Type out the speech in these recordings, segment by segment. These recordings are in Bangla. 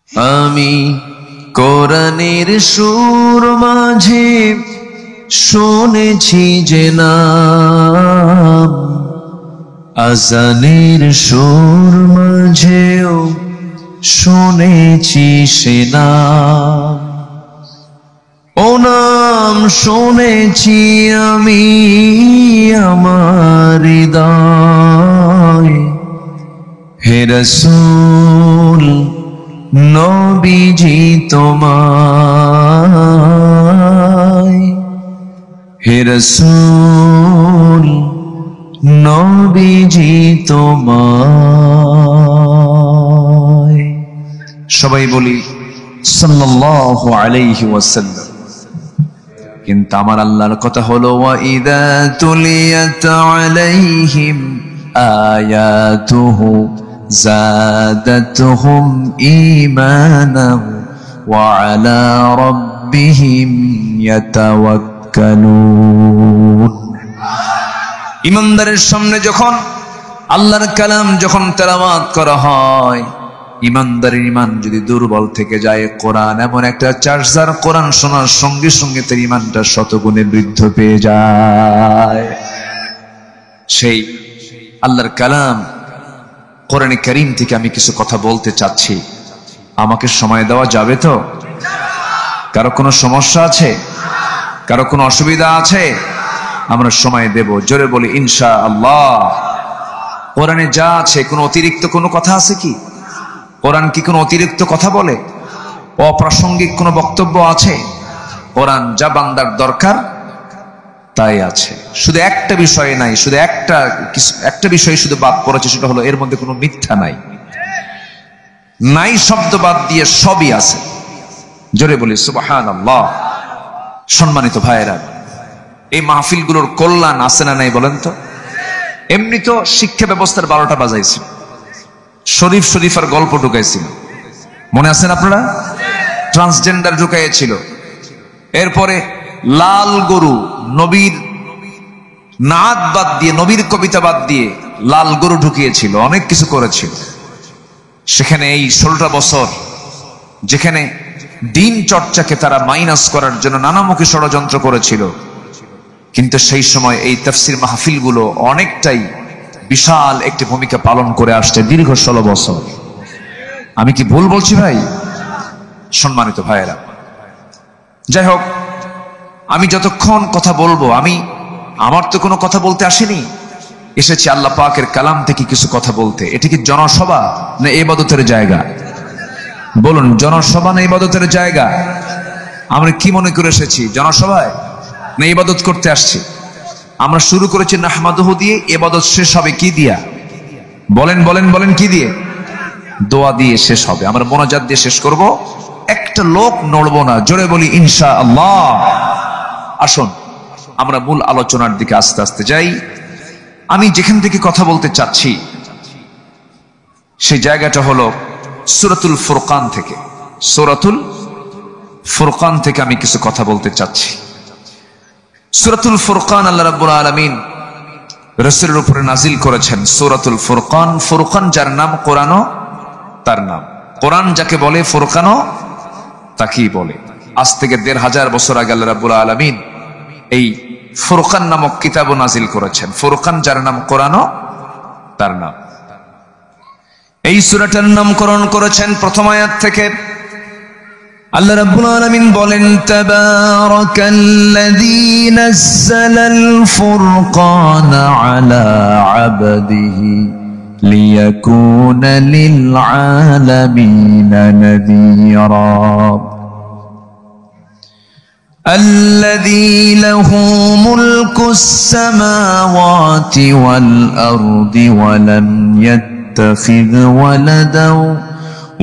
আমি কোরআনের সুর মাঝে শুনেছি যে নাম, আজানের সুর মাঝেও শুনেছি সে নাম। ও নাম শুনেছি আমি আমার হৃদয়, হে রাসূল নবীজি তোমায়, হে রাসূল নবীজি তোমায়। সবাই বলি সাল্লাল্লাহু আলাইহি ওয়াসাল্লাম। কিন্তু আমার আল্লাহর কথা হলো ওয়া ইযা তুলিয়াত আলাইহিম আয়াতুহু যাদাতুহুম ঈমানান ওয়া আলা রাব্বিহিম ইয়াতাওয়াক্কালুন। ঈমানদারের সামনে যখন আল্লাহর কালাম যখন তেলাওয়াত করা হয়, ঈমানদারের ঈমান যদি দুর্বল থেকে যায়, কোরআন এমন একটা চার্জার, কোরআন শোনার সঙ্গে সঙ্গে তার ঈমানটা শতগুণে বৃদ্ধি পেয়ে যায়। সেই আল্লাহর কালাম কোরআনে কারীম থেকে আমি কিছু কথা বলতে চাচ্ছি। আমাকে সময় দেওয়া যাবে তো? কারো কোনো সমস্যা আছে? কারো কোনো অসুবিধা আছে? আমরা সময় দেব। জোরে বলি ইনশাআল্লাহ। কোরআনে যা আছে, কোনো অতিরিক্ত কোনো কথা আছে কি? কোরআন কি কোনো অতিরিক্ত কথা বলে? অপ্রাসঙ্গিক কোনো বক্তব্য আছে? কোরআন যা বান্দার দরকার তাই আছে। শুধু একটা বিষয় নাই, শুধু একটা বিষয় শুধু বাদ পড়েছে, সেটা হলো এর মধ্যে কোনো মিথ্যা নাই। নাই শব্দ বাদ দিয়ে সবই আছে। জোরে বলি সুবহানাল্লাহ। সম্মানিত ভাইয়েরা, এই মাহফিলগুলোর কল্যাণ আছে না নাই বলেন তো? এমনি তো শিক্ষা ব্যবস্থার 12টা বাজাইছিল, শরীফার গল্প ঢুকাইছিল, মনে আছেন আপনারা? ট্রান্সজেন্ডার ঢুকাইছিল, এরপরে লাল গরু, নবীর নাত বাদ দিয়ে, নবীর কবিতা বাদ দিয়ে লাল গরু ঢুকিয়েছিল, অনেক কিছু করেছিল। সেখানে এই 16টা বছর যেখানে দিন চর্চাকে তারা মাইনাস করার জন্য নানামুখী ষড়যন্ত্র করেছিল, কিন্তু সেই সময় এই তাফসীর মাহফিলগুলো অনেকটাই বিশাল একটি ভূমিকা পালন করে আসছে দীর্ঘ 16 বছর। আমি কি ভুল বলছি ভাই? সম্মানিত ভাইয়েরা, যাই হোক, আমি যতক্ষণ কথা বলবো, আমার তো কোনো কথা বলতে আসেনি, এসেছি আল্লাহ পাকের কালাম থেকে কিছু কথা বলতে। এটি কি জনসভা না ইবাদতের জায়গা? বলুন, জনসভা না ইবাদতের জায়গা? আমরা কি মনে করে এসেছি, জনসভায় না ইবাদত করতে আসছি? আমরা শুরু করেছি নাহমাদুহু দিয়ে, ইবাদত শেষ হবে কি দিয়া? বলেন বলেন বলেন, কি দিয়ে? দোয়া দিয়ে শেষ হবে। আমরা মোনাজাত দিয়ে শেষ করব, একটা লোক নড়বো না। জোরে বলি ইনশাআল্লাহ। আসুন আমরা মূল আলোচনার দিকে আস্তে আস্তে যাই। আমি যেখান থেকে কথা বলতে চাচ্ছি সেই জায়গাটা হলো সূরাতুল ফুরকান থেকে। সূরাতুল ফুরকান থেকে আমি কিছু কথা বলতে চাচ্ছি। সূরাতুল ফুরকান আল্লাহ রাব্বুল আলামিন রাসূলের উপরে নাজিল করেছেন। সূরাতুল ফুরকান, ফুরকান যার নাম, কোরআনও তার নাম। কোরআন যাকে বলে, ফুরকানও তাকেই বলে। আজ থেকে ১৫০০ বছর আগে আল্লাহ রাব্বুল আলামিন এই ফুরকান নামক কিতাব নাজিল করেছেন। ফুরকান যার নাম, কোরআনও তার নাম। এই সূরাটার নামকরণ করেছেন প্রথম আয়াত থেকে। আল্লাহ রাব্বুল আলামিন বলেন, তাবারাকাল্লাযী নাযালাল ফুরকানা আলা আবদিহি লিয়াকুনা লিল আলামিনা নাযীরা الذي له ملك السماوات والأرض ولم يتخذ ولدا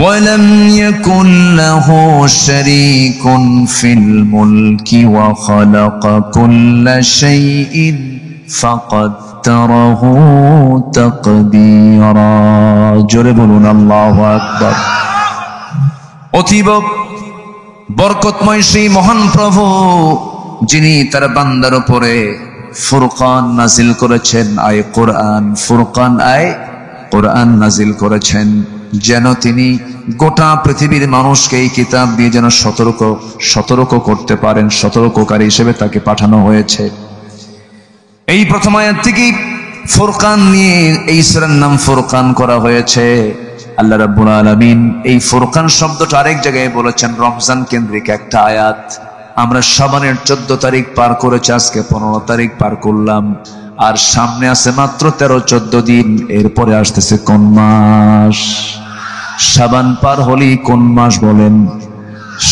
ولم يكن له شريك في الملك وخلق كل شيء فقدره تقديرا جربون الله أكبر অতীব বরকতময় সেই মহান প্রভু, যিনি তার বান্দার উপরে ফুরকান নাজিল করেছেন, আয় কোরআন, ফুরকান আয় কোরআন নাজিল করেছেন। যেন তিনি গোটা পৃথিবীর মানুষকে এই কিতাব দিয়ে যেন সতর্ক করতে পারেন, সতর্ককারী হিসেবে তাকে পাঠানো হয়েছে। এই প্রথম আয়াত থেকেই ফুরকান নিয়ে এই সূরার নাম ফুরকান করা হয়েছে। আল্লাহ রাব্বুল আলামিন এই ফুরকান শব্দটা আরেক জায়গায় বলেছেন, রমজান কেন্দ্রিক একটা আয়াত। আমরা শাবানের 14 তারিখ পার করেছি, আজকে 15 তারিখ পার করলাম, আর সামনে আছে মাত্র 13-14 দিন। এরপরে আসতেছে কোন মাস? শাবান পার হলেই কোন মাস বলেন?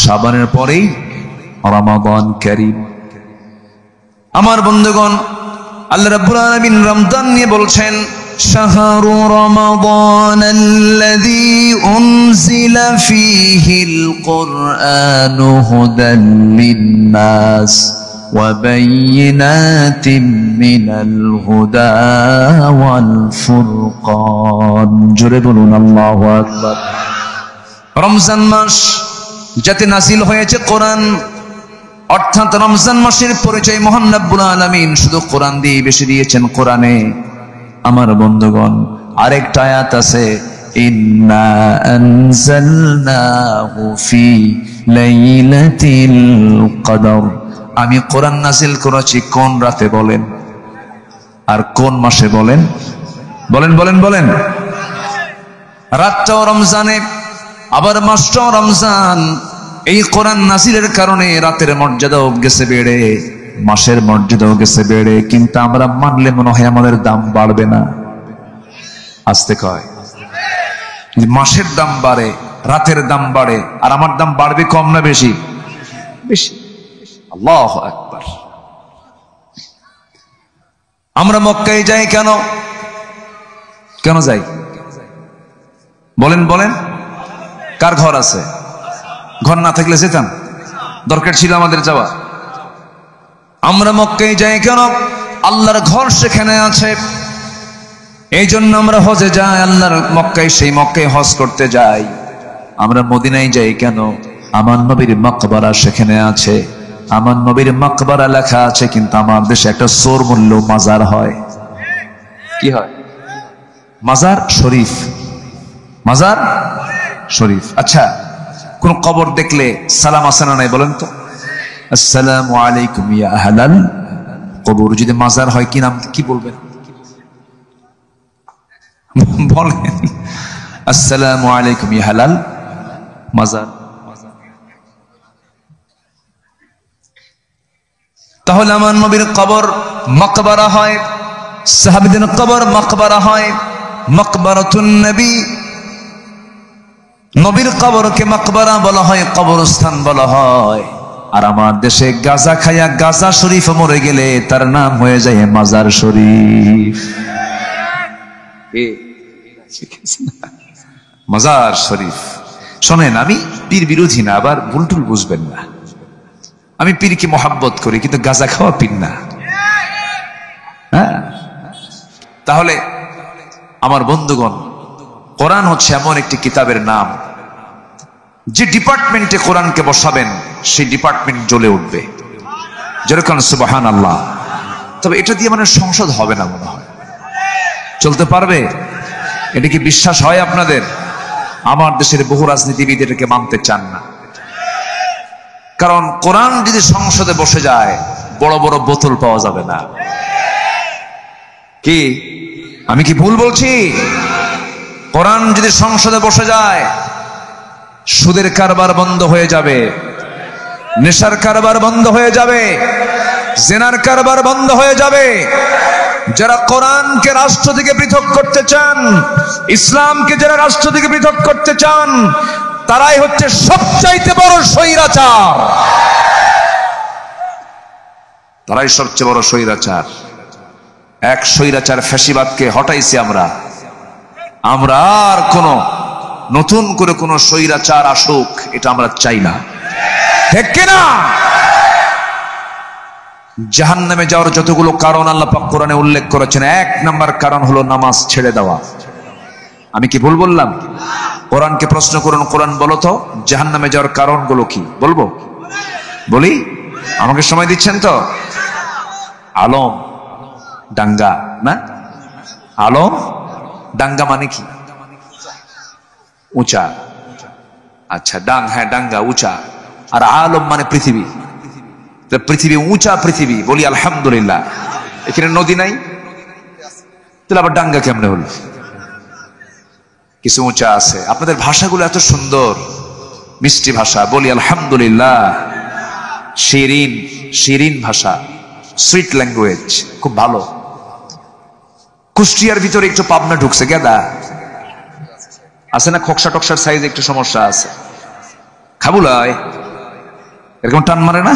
শাবানের পরেই রমাদান কারীম। আমার বন্ধুগণ, আল্লাহ রাব্বুল আলামিন রমজান নিয়ে বলছেন, শাহরু রমাদানাল্লাযী উনজিলা ফীহিল কুরআনু হুদাল লিন-নাস ওয়া বায়িনাতিন মিনাল হুদা ওয়াল ফুরকান। জোরে বলুন আল্লাহু আকবার। রমজান মাস যাতে নাযিল হয়েছে কোরআন, অর্থাৎ রমজান মাসের পরিচয় মহান রব্বুল আলামিন শুধু কোরআন দিয়ে বেশি দিয়েছেন। কোরআনে আমার বন্ধুগণ আরেকটা আয়াত আছে, ইন্না আনজালনাহু ফি লাইলাতিল কদর। আমি কোরআন নাযিল করেছি কোন রাতে বলেন? আর কোন মাসে বলেন? বলেন বলেন বলেন। রাতটাও রমজানে, আবার মাসটাও রমজান। এই কোরআন নাযিলের কারণে রাতের মর্যাদাও গেছে বেড়ে, মাসের মর্যাদাও গেছে বেড়ে। কিন্তু আমরা মানলে মনে হয় আমাদের দাম বাড়বে না। আসতে কয় মাসের দাম বাড়ে, রাতের দাম বাড়ে, আর আমার দাম বাড়বে কম না বেশি? বেশি। আল্লাহু আকবার। আমরা মক্কায় যাই কেন? কেন যাই বলেন বলেন? কার ঘর আছে? ঘর না থাকলে যেতাম? দরকার ছিল আমাদের যাওয়া? আমরা মক্কায় যাই কেন? আল্লাহর ঘর সেখানে আছে, এই জন্য আমরা হজে যাই। আল্লাহর মক্কায়, সেই মক্কায় হজ করতে যাই। আমরা মদিনায় যাই কেন? আমার নবীর মাকবারা সেখানে আছে। আমার নবীর মাকবারা লেখা আছে, কিন্তু আমার দেশে একটা সোর মূল্য মাজার হয়। কি হয়? মাজার শরীফ। মাজার শরীফ। আচ্ছা, কোন কবর দেখলে সালাম আছে না নাই বলেন তো? আসসালামু আলাইকুম ইয়া আহলাল কবর। যদি মাজার হয় কি নাম, কি বলবেন? বলেন আসসালামু আলাইকুম ইয়া আহলাল মাজার। তাহলে আমার নবীর কবর মাকবারা হয়, সাহাবীদের কবর মাকবারা হয়। মাকবারাতুন নবী, নবীর কবরকে মাকবারা বলা হয়, কবরস্থান বলা হয়। আর আমার দেশে গাজা খায়া গাজা শরীফ মরে গেলে তার নাম হয়ে যায় মাজার শরীফ। মাজার শরীফ। শোনেন, আমি পীর বিরোধী না, আবার ভুলটুল বুঝবেন না। আমি পীরকে মহাব্বত করি, কিন্তু গাজা খাওয়া পীর না। হ্যাঁ, তাহলে আমার বন্ধুগণ, কোরআন হচ্ছে এমন একটি কিতাবের নাম, যে ডিপার্টমেন্টে কোরআনকে বসাবেন সেই ডিপার্টমেন্ট জ্বলে উঠবে। যেরকম সুবহানাল্লাহ। তবে এটা দিয়ে মানে সংসদ হবে না মনে হয়, চলতে পারবে? এটা কি বিশ্বাস হয় আপনাদের? আমার দেশের বহু রাজনীতিবিদ এটাকে মানতে চান না, কারণ কোরআন যদি সংসদে বসে যায় বড় বড় বোতল পাওয়া যাবে না। কি আমি কি ভুল বলছি? কোরআন যদি সংসদে বসে যায়, সুদের কারবার বন্ধ হয়ে যাবে, নেশার কারবার বন্ধ হয়ে যাবে, জেনার কারবার বন্ধ হয়ে যাবে। যারা কোরআনকে রাষ্ট্র থেকে পৃথক করতে চান, ইসলামকে যারা রাষ্ট্র থেকে পৃথক করতে চান, তারাই হচ্ছে সবচাইতে বড় স্বৈরাচার। তারাই সবচেয়ে বড় স্বৈরাচার। এক স্বৈরাচার ফ্যাসিবাদকে হটাইছি আমরা। আমরা আর কোন নতুন করে কোন স্বৈরাচার আসুক, এটা আমরা চাই না, ঠিক কিনা? জাহান্নামে যাওয়ার যতগুলো কারণ আল্লাহ পাক কোরআনে উল্লেখ করেছেন, 1 নাম্বার কারণ হলো নামাজ ছেড়ে দেওয়া। আমি কি ভুল বললাম? কোরআনকে প্রশ্ন করুন, কোরআন বলো তো জাহান্নামে যাওয়ার কারণগুলো কি? বলবো? বলি? আমাকে সময় দিচ্ছেন তো? আলম ডাঙ্গা, না? আলম ডাঙ্গা মানে কি? উঁচা, আচ্ছা ডাং, হ্যাঁ ডাঙ্গা উঁচা, আর আলম মানে পৃথিবী, পৃথিবী উঁচা পৃথিবী, বলি আলহামদুলিল্লাহ। এখানে নদী নাই, তাহলে আবার ডাঙ্গা কেমনে হলো? কিছু উঁচা আছে। আপনাদের ভাষাগুলো এত সুন্দর, মিষ্টি ভাষা, বলি আলহামদুলিল্লাহ। শিরিন, শিরিন ভাষা, সুইট ল্যাঙ্গুয়েজ, খুব ভালো। কুষ্টিয়ার ভিতরে একটু পাবনা ঢুকছে, গেদা আছে না, খকসা টকসার সাইজ একটু সমস্যা আছে, খাবুলায় এরকম টান মারে না,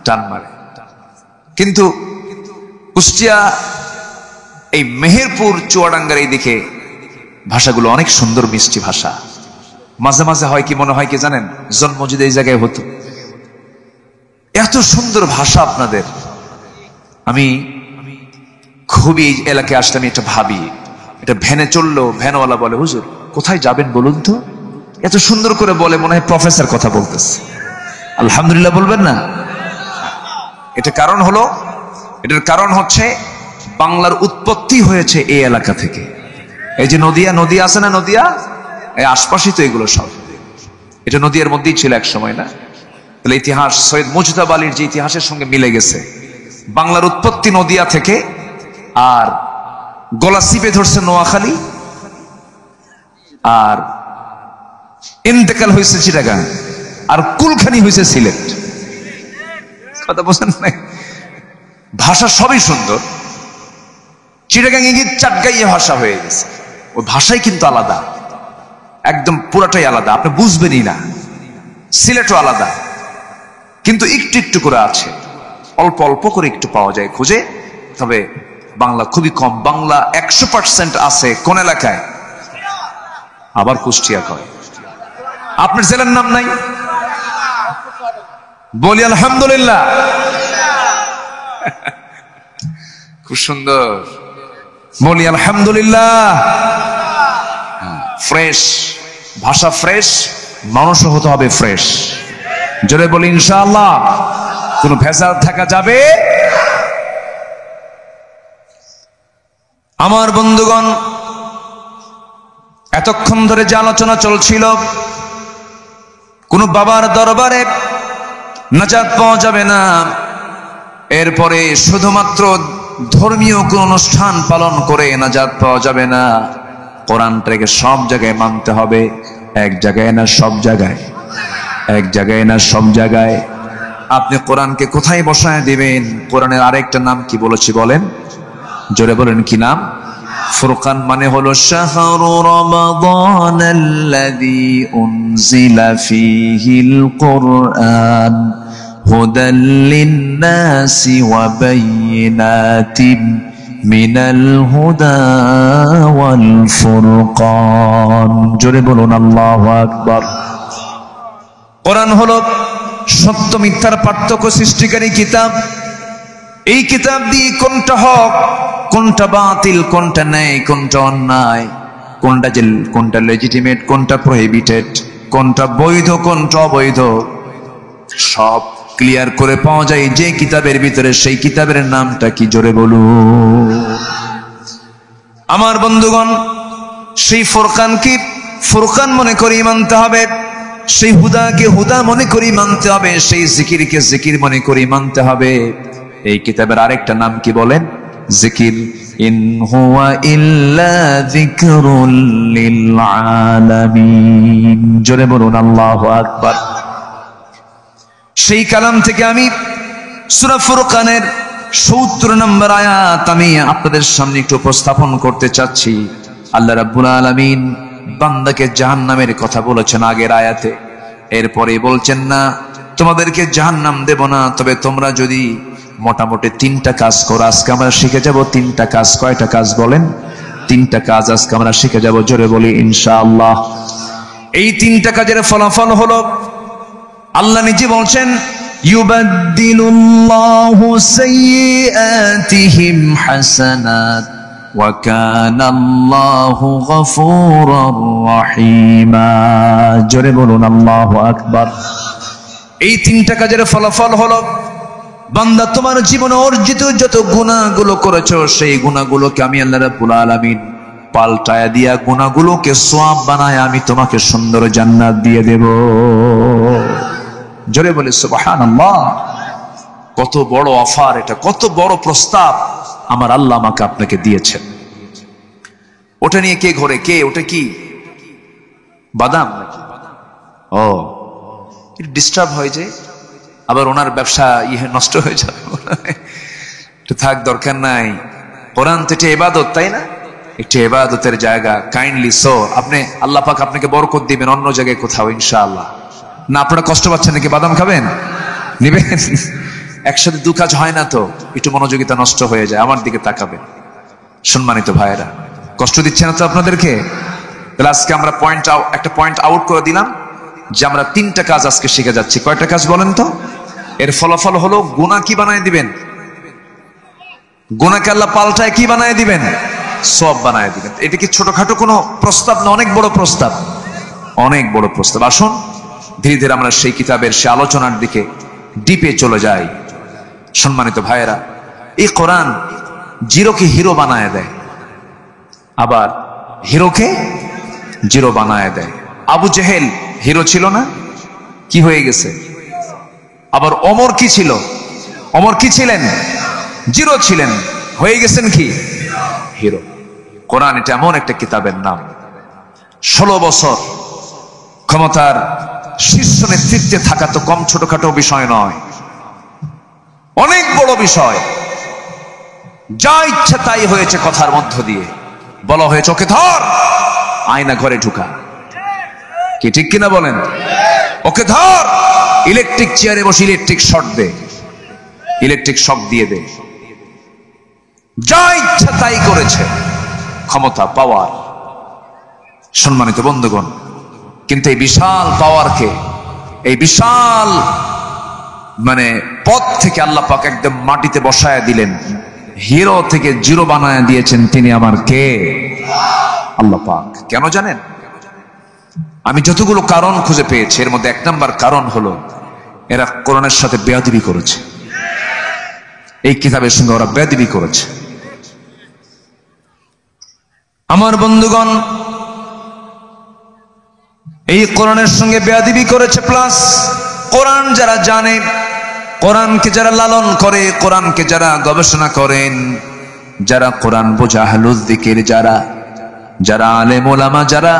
টান মারে। কিন্তু কুষ্টিয়া, এই মেহেরপুর, চুয়াডাঙ্গার এই দিকে ভাষাগুলো অনেক সুন্দর, মিষ্টি ভাষা। মাঝে মাঝে হয় কি, মনে হয় কি জানেন, জন্ম যদি এই জায়গায় হতো। এত সুন্দর ভাষা আপনাদের। আমি খুবই এলাকায় আসলে আমি এটা ভাবি, এটা ভ্যানে চললো, ভ্যানওয়ালা বলে, হুজুর কোথায় যাবেন বলুন তো? এত সুন্দর করে বলে, মনে হয় প্রফেসর কথা বলতেছে। আলহামদুলিল্লাহ বলবেন না? এটার কারণ হচ্ছে বাংলার উৎপত্তি হয়েছে এই এলাকা থেকে। এই যে নদিয়া, নদিয়া আছে না, নদিয়া এই আশপাশই তো এগুলো সব। এটা নদিয়ার মধ্যেই ছিল এক সময়, না? তাহলে ইতিহাস সৈয়দ মুজতাবা আলীর যে ইতিহাসের সঙ্গে মিলে গেছে। বাংলার উৎপত্তি নদিয়া থেকে, আর গলা চিপে ধরছে নোয়াখালী, আর ইন্তেকাল হয়েছে চিটাগাং, আর কুলখানি হয়েছে সিলেট। কথা বলছেন না? ভাষা সবই সুন্দর। চিটাগাং ইঙ্গিত চাটগাইয়া ভাষা হয়ে গেছে, ওই ভাষাই কিন্তু আলাদা, একদম পুরাটাই আলাদা, আপনি বুঝবেনই না। সিলেটও আলাদা, কিন্তু একটু একটু করে আছে, অল্প অল্প করে একটু পাওয়া যায় খুঁজে। তবে বাংলা খুবই কম। বাংলা 100% আছে কোন এলাকায়? আবার কুষ্টিয়া কয়। আপনার জেলার নাম নাই? বলি আলহামদুলিল্লাহ। খুব সুন্দর, বলি আলহামদুলিল্লাহ। ফ্রেশ ভাষা, ফ্রেশ মানুষও হতে হবে ফ্রেশ। জোরে বলি ইনশাআল্লাহ। কোনো ভেজাল থাকা যাবে? আমার বন্ধুগণ, এতক্ষণ ধরে যে আলোচনা চলছিল, কোন বাবার দরবারে নাজাত পাওয়া যাবে না, এরপরে শুধুমাত্র ধর্মীয় কোন অনুষ্ঠান পালন করে নাজাত পাওয়া যাবে না। কোরআনটাকে সব জায়গায় মানতে হবে। এক জায়গায় না, সব জায়গায়। এক জায়গায় না, সব জায়গায়। আপনি কোরআনকে কোথায় বসায় দিবেন? কোরআনের আরেকটা নাম কি বলেছি বলেন? জোরে বলেন, কি নাম? ফুরকান মানে হলো শাহরু রমাদানাল্লাযী উনজিলা ফীহিল কুরআন হুদাল লিন-নাসি ওয়া বায়িনাতিন মিনাল হুদা ওয়াল ফুরকান। জোরে বলুন আল্লাহু আকবার। কোরআন হলো সত্য মিথ্যার পার্থক্য সৃষ্টিকারী কিতাব। এই কিতাব দিয়ে কোনটা হক, কোনটা বাতিল, কোনটা ন্যায়, কোনটা অন্যায়, কোনটা লেজিটিমেট, কোনটা প্রহিবিটেড, কোনটা বৈধ, কোনটা অবৈধ, সব ক্লিয়ার করে পাওয়া যায় যে কিতাবের ভিতরে। সেই কিতাবের নামটা কি? জোরে বলুন। আমার বন্ধুগণ, সেই ফুরকানকে ফুরকান মনে করে মানতে হবে, সেই হুদাকে হুদা মনে করি মানতে হবে, সেই জিকিরকে জিকির মনে করি মানতে হবে। এই কিতাবের আরেকটা নাম কি বলেন? জিকির। ইন হুয়া ইল্লা যিকরুল লিল আলামিন। জোরে বলুন আল্লাহু আকবার। সেই কালাম থেকে আমি সূরা ফুরকানের ৭০ নম্বর আয়াত আমি আপনাদের সামনে একটু উপস্থাপন করতে চাচ্ছি। আল্লাহ রাব্বুল আলামিন বান্দাকে জাহান্নামের কথা বলেছেন আগের আয়াতে, এরপরে বলছেন না তোমাদেরকে জাহান্নাম দেব না, তবে তোমরা যদি মোটামুটি 3টা কাজ করো। আজকে আমরা শিখে যাব 3টা কাজ। কয়টা কাজ বলেন? 3টা কাজ আজকে আমরা শিখে যাব। জোরে বলি ইনশাআল্লাহ। এই 3টা কাজের ফলাফল হলো, আল্লাহ নিজে বলছেন, ইউবাদদিলুল্লাহু সাইয়্যাতিহিম হাসানাত ওয়া কানাল্লাহু গফুরুর রহিমা। জোরে বলুন আল্লাহু আকবার। এই 3টা কাজের ফলাফল হলো, বান্দা তোমার জীবনে অর্জিত যত গুনাহগুলো করেছো, সেই গুনাহগুলোকে আমি আল্লাহ রাব্বুল আলামিন পাল্টায়া দিয়া গুনাহগুলোকে সওয়াব বানায় আমি তোমাকে সুন্দর জান্নাত দিয়ে দেব। জোরে বলে সুবহানাল্লাহ। কত বড় অফার এটা, কত বড় প্রস্তাব আমার আল্লাহ আমাকে আপনাকে দিয়েছেন। ওটা নিয়ে কে ঘরে, কে ওটা কি বাদাম? ও ডিস্টার্ব হয়ে যায়, আবার ওনার ব্যবসা নষ্ট হয়ে যাবে। থাক, দরকার নাই। কোরআন তো এটা ইবাদত, তাই না? একটা ইবাদতের জায়গা। কাইন্ডলি সো আপনি, আল্লাহ পাক আপনাকে বরকত দিবেন অন্য জায়গায় কোথাও ইনশাআল্লাহ। না আপনারা কষ্ট পাচ্ছেন নাকি? বাদাম খাবেন, নিবেন? একসাথে দু কাজ হয় না তো, একটু মনোযোগিতা নষ্ট হয়ে যায়। আমার দিকে তাকাবেন সম্মানিত ভাইয়েরা, কষ্ট দিচ্ছে না তো আপনাদেরকে? তাহলে আজকে আমরা একটা পয়েন্ট আউট করে দিলাম যে আমরা 3টা কাজ আজকে শিখে যাচ্ছি। কয়টা কাজ বলেন তো? এর ফলাফল হলো গুনাহ কি বানায় দিবেন? গুনাহকে আল্লাহ পাল্টায় কি বানায় দিবেন? সওয়াব বানায় দিবেন। এটা কি ছোটখাটো কোনো প্রস্তাব না, অনেক বড় প্রস্তাব, অনেক বড় প্রস্তাব। আসুন ধীরে ধীরে আমরা সেই কিতাবের সে আলোচনার দিকে ডিপে চলে যাই। সম্মানিত ভাইয়েরা, এই কোরআন জিরোকে হিরো বানায় দেয়, আবার হিরোকে জিরো বানায় দেয়। আবু জেহেল হিরো ছিল না? কি হয়ে গেছে? আবার ওমর কি ছিল? ওমর কি ছিলেন? জিরো ছিলেন, হয়ে গেছেন কি? হিরো। কোরআন এটা এমন একটা কিতাবের নাম, 16 বছর ক্ষমতার শীর্ষ নেতৃত্বে থাকা তো কম ছোটখাটো বিষয় নয়, অনেক বড় বিষয়। যা ইচ্ছা তাই হয়েছে কথার মধ্য দিয়ে। বলা হয়েছে ওকে ধর, আয়না ঘরে ঢুকা। কি ঠিক কিনা বলেন? ওকে ধর, ইলেকট্রিক চেয়ারে বসে ইলেকট্রিক শক দে, ইলেকট্রিক শক দিয়ে দে। যা ইচ্ছা তাই করেছে, ক্ষমতা, পাওয়ার। সম্মানিত বন্ধুগণ, কিন্তু এই বিশাল পাওয়ারকে, এই বিশাল পদ থেকে আল্লাহ পাক একদম মাটিতে বসায় দিলেন। হিরো থেকে জিরো বানায় দিয়েছেন তিনি আমার কে? আল্লাহ পাক। কেন জানেন? আমি যতগুলো কারণ খুঁজে পেয়েছি, এর মধ্যে 1 নাম্বার কারণ হলো এরা কোরআনের সাথে বেয়াদবি করেছে। এই কিতাবের সঙ্গে ওরা বেয়াদবি করেছে। আমার বন্ধুগণ, এই কোরআনের সঙ্গে বেয়াদবি করেছে, প্লাস কোরআন যারা জানে, কোরআনকে যারা লালন করে, কোরআনকে যারা গবেষণা করেন, যারা কোরআন বোঝা আহলুল যিকির, যারা আলেম ওলামা, যারা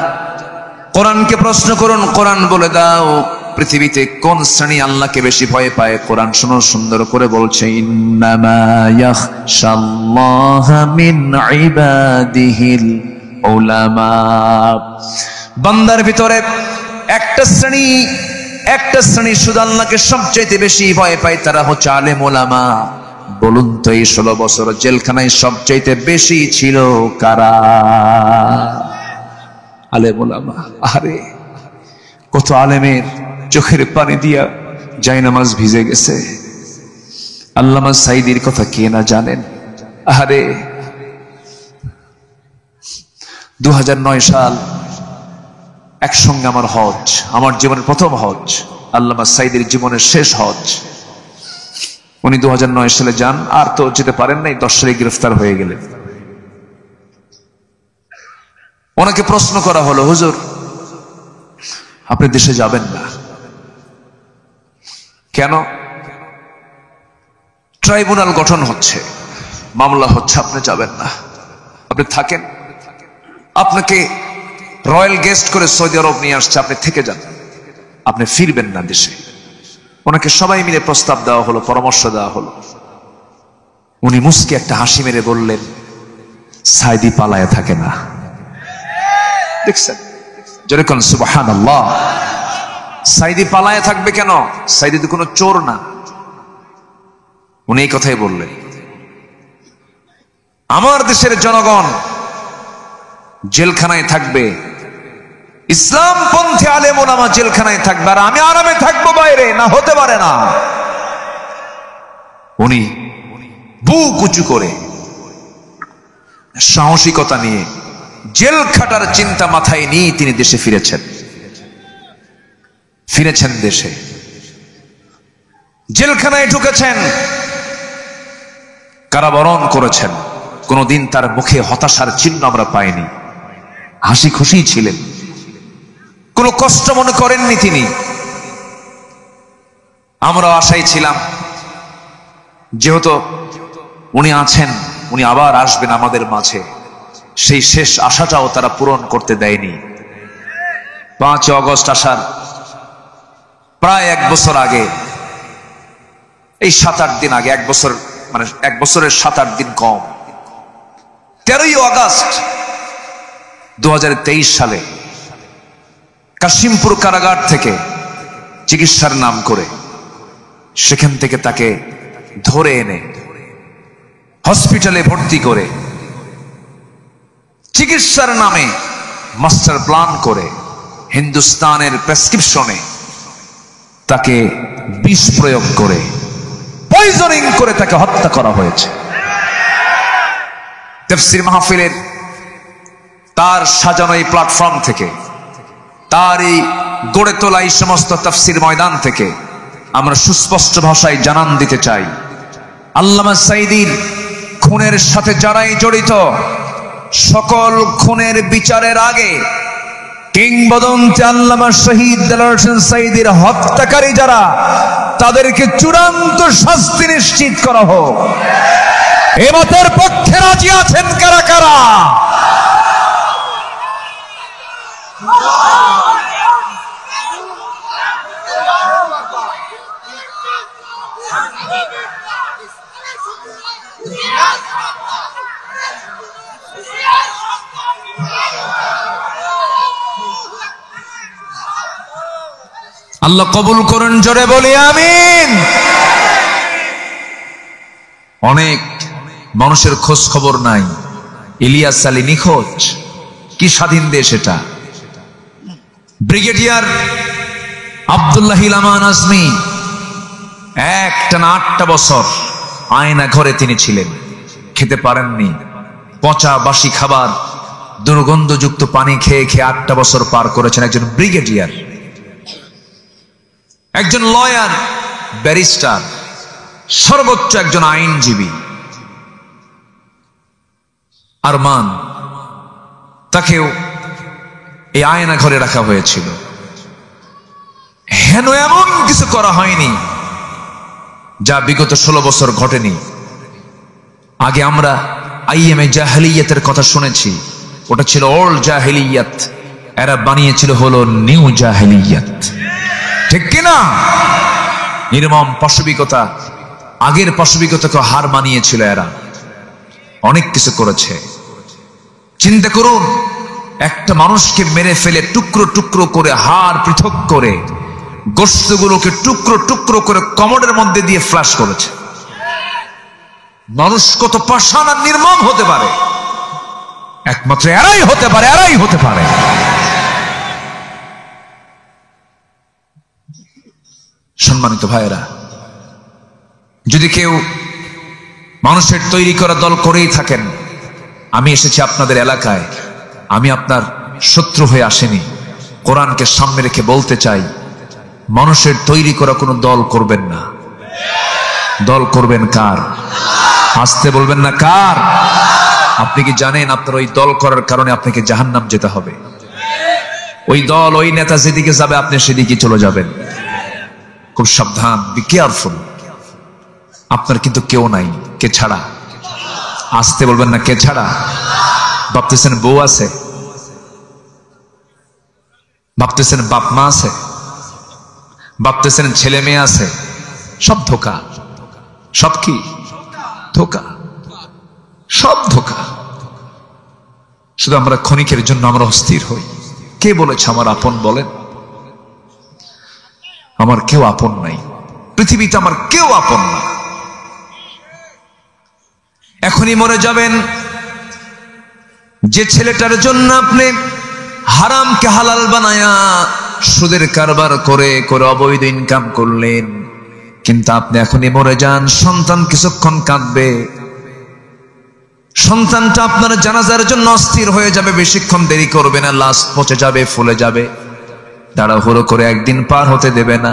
কোরআনকে প্রশ্ন করুন, কোরআন বলে দাও পৃথিবীতে কোন শ্রেণী আল্লাহকে বেশি ভয় পায়। কোরআন শুনো, সুন্দর করে বলছে ইন্নামা ইয়াখশাল্লাহা মিন ইবাদিহিল উলামা। বান্দার ভিতরে একটা শ্রেণী শুধু আল্লাহকে সবচাইতে বেশি ভয় পায়, তারা হচ্ছে আলেম ওলামা। বলুন তো এই 16 বছর জেলখানায় সবচাইতে বেশি ছিল কারা? আলেম ওলামা। আরে কত আলেমের চোখের পানি দিয়া জায়নামাজ ভিজে গেছে। আল্লামা সাইদির কথা কে না জানেন? আরে 2009 সাল একসঙ্গে আমার হজ, আমার জীবনের প্রথম হজ, আল্লামা সাইদির জীবনের শেষ হজ। উনি 2009 সালে যান, আর তো যেতে পারেন নাই, 10 সালে গ্রেফতার হয়ে গেলেন। ওনাকে প্রশ্ন করা হলো, হুজুর আপনি দেশে যাবেন না কেন? ট্রাইব্যুনাল গঠন হচ্ছে, মামলা হচ্ছে, আপনি যাবেন না, আপনি থাকেন। আপনাকে রয়্যাল গেস্ট করে সৌদি আরব নিয়ে আসছে, আপনি থেকে যান, আপনি ফিরবেন না দেশে। ওনাকে সবাই মিলে প্রস্তাব দেওয়া হলো, পরামর্শ দেওয়া হলো। উনি মুস্কি একটা হাসি মেরে বললেন, সাইদি পালায়া থাকে না। দেখছেন? যেরকম সুবহানাল্লাহ। সাইদি পালায়া থাকবে কেন? সাইদি তো কোনো চোর না। উনি এই কথাই বললেন। আমার দেশের জনগণ জেলখানায় থাকবে, ইসলামপন্থী আলেম ওলামা জেলখানায় থাকবে, আর আমি আরামে থাকবো বাইরে, না, হতে পারে না। উনি বুক উঁচু করে সাহসিকতা নিয়ে জেল খাটার চিন্তা মাথায় নিয়ে তিনি দেশে ফিরেছেন দেশে। জেলখানায় ঢুকেছেন, কারাবরণ করেছেন। কোনদিন তার মুখে হতাশার চিহ্ন আমরা পাইনি। হাসি খুশি ছিলেন, কোনো কষ্ট মনে করেননি তিনি। আমরা আশায় ছিলাম যেহেতু উনি আছেন, উনি আবার আসবেন আমাদের মাঝে, সেই শেষ আশাটাও তারা পূরণ করতে দেয়নি। 5 অগস্ট আসার প্রায় 1 বছর আগে, এই 7-8 দিন আগে, 1 বছর মানে 1 বছরের 7-8 দিন কম, 13ই আগস্ট 2023 সালে কাশিমপুর কারাগার থেকে চিকিৎসার নাম করে সেখান থেকে তাকে ধরে এনে হসপিটালে ভর্তি করে চিকিৎসার নামে মাস্টার প্ল্যান করে হিন্দুস্তানের প্রেসক্রিপশনে তাকে বিষ প্রয়োগ করে পয়জনিং করে তাকে হত্যা করা হয়েছে। তাফসীর মাহফিলের তার সাজানো এই প্ল্যাটফর্ম থেকে, তার এই গড়ে তোলা এই সমস্ত তাফসীর ময়দান থেকে আমরা সুস্পষ্ট ভাষায় জানান দিতে চাই, আল্লামা সাঈদীর খুনের সাথে যারাই জড়িত, সকল খুনের বিচারের আগে কিংবদন্তি আল্লামা শহীদ দেলোয়ার হোসেন সাঈদীর হত্যাকারী যারা, তাদেরকে চূড়ান্ত শাস্তি নিশ্চিত করা হোক। এ মতের পক্ষে রাজি আছেন কারা কারা? আল্লাহ কবুল করুন, জোরে বলি আমিন। অনেক মানুষের খোঁজ খবর নাই। ইলিয়াস আলী নিখোঁজ, কি স্বাধীন দেশ এটা। ব্রিগেডিয়ার আব্দুল্লাহ আমান আজমি একটানা 8টা বছর আয়না ঘরে তিনি ছিলেন, খেতে পারেননি, পচা বাসি খাবার, দুর্গন্ধযুক্ত পানি খেয়ে খেয়ে 8টা বছর পার করেছেন একজন ব্রিগেডিয়ার, একজন লয়ার, ব্যারিস্টার, সর্বোচ্চ একজন আইনজীবী। আরমান, তাকেও এই আয়না ঘরে রাখা হয়েছিল। হেন এমন কিছু করা হয়নি যা বিগত 16 বছর ঘটেনি। আগে আমরা আইএমএ জাহেলিয়াতের কথা শুনেছি, ওটা ছিল ওল্ড জাহেলিয়াত, এরা বানিয়েছিল হলো নিউ জাহেলিয়াত, ঠিক কিনা? নির্মম পাশবিকতা, আগের পাশবিকতাকে হার মানিয়েছিল এরা, অনেক কিছু করেছে। চিন্তা করুন, একটা মানুষকে মেরে ফেলে টুকরো টুকরো করে, হাড় পৃথক করে, গোশতগুলোকে টুকরো টুকরো করে কমোডের মধ্যে দিয়ে ফ্ল্যাশ করেছে। মানুষ কত পাষাণ আর নির্মম হতে পারে, একমাত্র এরাই হতে পারে, এরাই হতে পারে। সম্মানিত ভাইয়েরা, যদি কেউ মানুষের তৈরি করা দল করেই থাকেন, আমি এসেছি আপনাদের এলাকায়, আমি আপনার শত্রু হয়ে আসেনি। কোরআনকে সামনে রেখে বলতে চাই, মানুষের তৈরি করা কোনো দল করবেন না। দল করবেন কার? আসতে বলবেন না কার? আপনি কি জানেন আপনার ওই দল করার কারণে আপনাকে জাহান্নাম যেতে হবে? ওই দল, ওই নেতা যেদিকে যাবে আপনি সেদিকে চলে যাবেন। খুব সাবধান, বি কেয়ারফুল। আপনার কিন্তু কেউ নাই, কে ছাড়া? আসতে বলবেন না কে ছাড়া? ভাবতেছেন বউ আছে, ভাবতেছেন বাপ মা আছে, ভাবতেছেন ছেলে মেয়ে আছে, সব ধোকা। সব কি ধোকা? সব ধোকা। শুধু আমরা ক্ষণিকের জন্য আমরা অস্থির হই। কে বলেছে আমার আপন? বলেন, আমার কেউ আপন নাই, পৃথিবীতে আমার কেউ আপন না। এখনই মরে যাবেন। যে ছেলেটার জন্য আপনি হারামকে হালাল বানায়া সুদের কারবার করে করে অবৈধ ইনকাম করলেন, কিন্তু আপনি এখনই মরে যান, সন্তান কিছুক্ষণ কাঁদবে, সন্তানটা আপনার জানাজার জন্য অস্থির হয়ে যাবে, বেশিক্ষণ দেরি করবে না, লাশ পচে যাবে, ফুলে যাবে, তাড়াহুড়ো করে একদিন পার হতে দেবে না,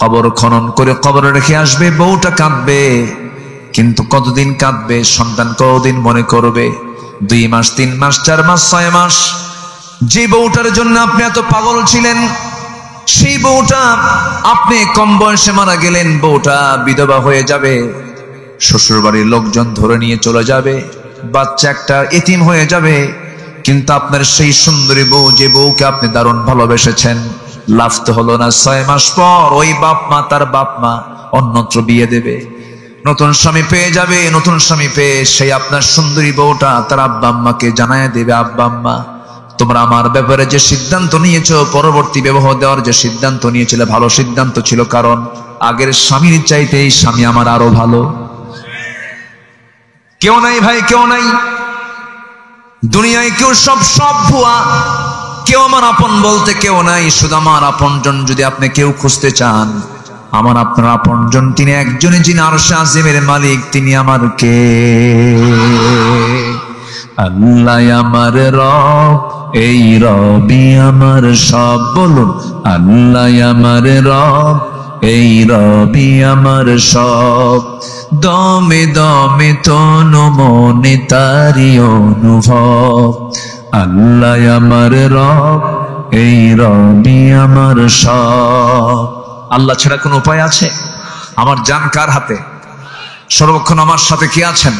কবর খনন করে কবরে রেখে আসবে, বউটা কাঁদবে, কিন্তু কতদিন কাঁদবে, সন্তান কতদিন মনে করবে? 2 মাস, 3 মাস, 4 মাস, 6 মাস, যে বউটার জন্য আপনি এত পাগল ছিলেন, সেই বউটা আপনি কম বয়সে মারা গেলেন, বউটা বিধবা হয়ে যাবে, শ্বশুর বাড়ির লোকজন ধরে নিয়ে চলে যাবে, বাচ্চা একটা এতিম হয়ে যাবে। কিন্তু আপনার সেই সুন্দরী বউ, যে বউকে আপনি দারুণ ভালোবেসেছেন, লাভ তো হলো না। 6 মাস পর ওই বাপ মা, তার বাপ মা অন্যত্র বিয়ে দেবে, নতুন স্বামী পেয়ে যাবে। নতুন স্বামী পেয়ে সেই আপনার সুন্দরী বউটা তার আব্বা আম্মাকে জানায় দেবে, আব্বা আম্মা তোমরা আমার ব্যাপারে যে সিদ্ধান্ত নিয়েছো, পরবর্তী বিবাহ দেওয়ার যে সিদ্ধান্ত নিয়েছিলে, ভালো সিদ্ধান্ত ছিল, কারণ আগের স্বামীর চাইতে এই স্বামী আমার আরো ভালো। কেউ নাই ভাই, কেউ নাই দুনিয়ায়, কেউ সব ভুয়া, কেউ আমার আপন বলতে কেউ নাই। শুধু আমার আপনজন যদি আপনি কেউ খুঁজতে চান, আমার আপনার আপনজন তিনি একজনই, যিনি আরশে আজিমের মালিক, তিনি আমার কে? আল্লাহ আমার রব, এই রবি আমার সব। বলুন আল্লাহ আমার রব, এই রবি আমার সব। দমে দমে তনু মনে তারি অনুভব। আল্লাহ আমার রব, এই রবি আমার সব। আল্লাহ ছাড়া কোন উপায় আছে? আমার জান কার হাতে? সর্বক্ষণ আমার সাথে কে আছেন?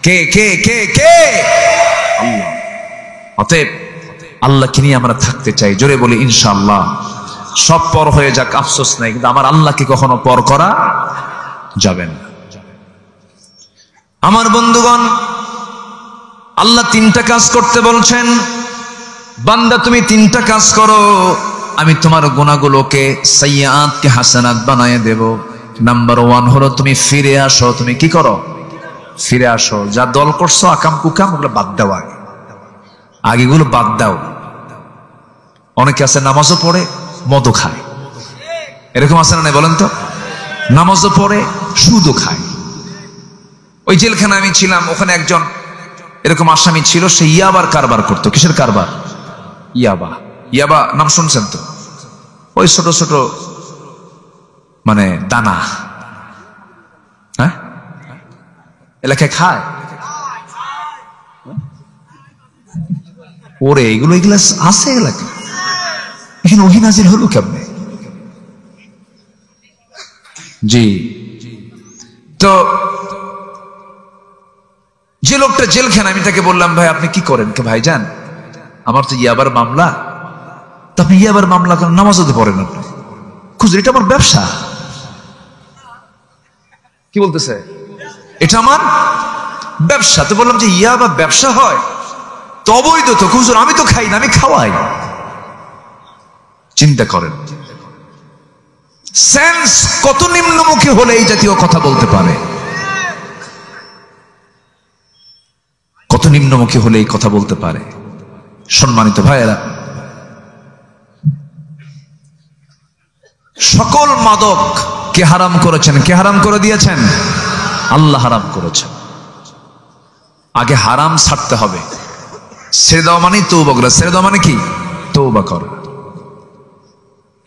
কে কে কে কে? আল্লাহ। অতএব আল্লাহকে নিয়ে আমরা থাকতে চাই। জোরে বলি ইনশাআল্লাহ। সব পর হয়ে যাক, আফসোস নাই, কিন্তু আমার আল্লাহকে কখনো পর করা যাবে না। আমার বন্ধুগণ, আল্লাহ 3টা কাজ করতে বলছেন। বান্দা তুমি 3টা কাজ করো, আমি তোমার গুনাহগুলোকে সাইয়্যাতকে হাসানাত বানায় দেব। নাম্বার 1 হলো তুমি ফিরে আসো। তুমি কি করো? ফিরে আসো। যা দল করছো, আকাম কুকাম, ওগুলো বাদ দাও। আগেগুলো বাদ দাও। অনেকে আছে নামাজও পড়ে, মদও খায়, এরকম আছে না? বলেন তো, নামাজও পড়ে, সুদও খায়। ওই জেলখানে আমি ছিলাম, ওখানে একজন এরকম আসামি ছিল, সে ইয়াবার কারবার করতো। কিসের কারবার? ইয়াবা। ইয়াবা নাম শুনছেন তো? ওই ছোট ছোট মানে দানা, হ্যাঁ, এলাকায় খায়। ওরে এগুলো আছে এলাকায়। এখানে ওহী নাজিল হলো কেমনে? জি। তো যে লোকটা জেলখানে, আমি তাকে বললাম, ভাই আপনি কি করেন? কে ভাই যান, আমার তো ইয়াবার মামলা। তো আপনি ইয়াবার মামলা করেন, নামাজও তো পড়েন আপনি? খুঁজুন, এটা আমার ব্যবসা। কি বলতেছে? এটা আমার ব্যবসা। তো বললাম যে ইয়াবা ব্যবসা হয় তো অবৈধ তো। খুঁজুন, আমি তো খাই না, আমি খাওয়াই। চিন্তা করেন সেন্স কত নিম্নমুখী হলে এই জাতীয় কথা বলতে পারে, কত নিম্নমুখী হলে এই কথা বলতে পারে। সম্মানিত ভাইয়েরা, সকল মাদক কে হারাম করেছেন? কে হারাম করে দিয়েছেন? আল্লাহ হারাম করেছেন। আগে হারাম ছাড়তে হবে। ছেড়ে দেওয়া মানে তওবা করা। ছেড়ে দেওয়া মানে কি? তওবা করা।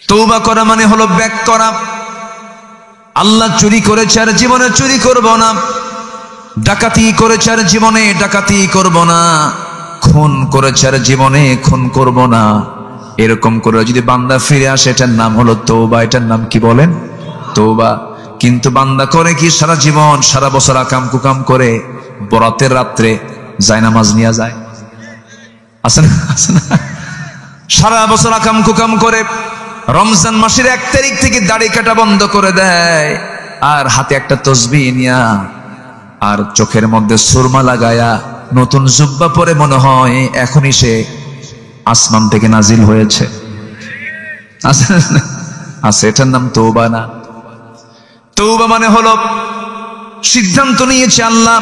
তওবা করা মানে হলো ব্যাক করা। আল্লাহ চুরি করেছে আর জীবনে চুরি করব না, ডাকাতি করেছে আর জীবনে ডাকাতি করব না, খুন করেছে আর জীবনে খুন করব না। এরকম করে যদি বান্দা ফিরে আসে, এটার নাম হলো তওবা। এটার নাম কি বলেন? তওবা। কিন্তু বান্দা করে কি? সারা জীবন, সারা বছর আকাম কুকাম করে, বরাতের রাত্রে জায়নামাজ নিয়ে যায়, আছে না? আছে না? সারা বছর আকাম কুকাম করে, রমজান মাসের 1 তারিখ থেকে দাড়ি কাটা বন্ধ করে দেয়, আর হাতে একটা তসবিহ নিয়া, আর চোখের মধ্যে সুরমা লাগায়া, নতুন জুব্বা পরে মনে হয় এখনই সে আসমান থেকে নাজিল হয়েছে। আছে। এটার নাম তওবা না। তওবা মানে হলো সিদ্ধান্ত নিয়েছে, আল্লাহ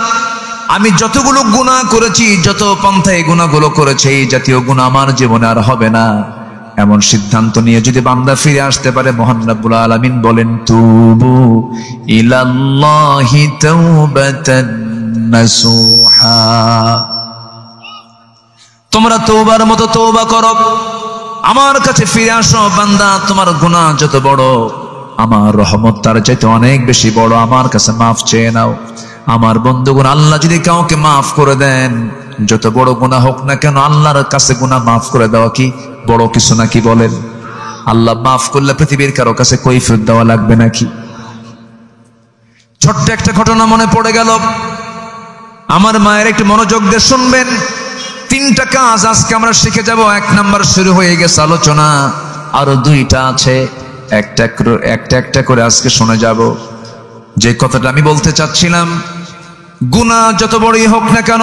আমি যতগুলো গুনাহ করেছি, যত পন্থায় গুনাহগুলো করেছি, এই জাতীয় গুনাহ আমার জীবনে আর হবে না। এমন সিদ্ধান্ত নিয়ে যদি বান্দা ফিরে আসতে পারে, মহান রব্বুল আলামিন বলেন, তুবু ইলাল্লাহি তাওবাতান নাসুহা। তোমরা তওবার মতো তওবা করো, আমার কাছে ফিরে আসো। বান্দা, তোমার গুনাহ যত বড়, আমার রহমত তার চাইতে অনেক বেশি বড়। আমার কাছে মাফ চেয়ে নাও। আমার বন্ধুগণ, আল্লাহ যদি কাউকে মাফ করে দেন, যত বড় গুনাহ হোক না কেন আল্লাহর কাছে গুনাহ মাফ করে দেওয়া কি বড় কিছু নাকি বলেন? আল্লাহ মাফ করলে পৃথিবীর কারো কাছে কৈফিয়ত দেওয়া লাগবে নাকি? ছোট্ট একটা ঘটনা মনে পড়ে গেল, আমার মায়ের একটু মনোযোগ দিয়ে শুনবেন। 3টা কাজ আজকে আমরা শিখে যাব। 1 নাম্বার শুরু হয়ে গেছে আলোচনা, আরো 2টা আছে, একটা করে আজকে শুনে যাব। যে কথাটা আমি বলতে চাচ্ছিলাম, গুনাহ যত বড়ই হোক না কেন,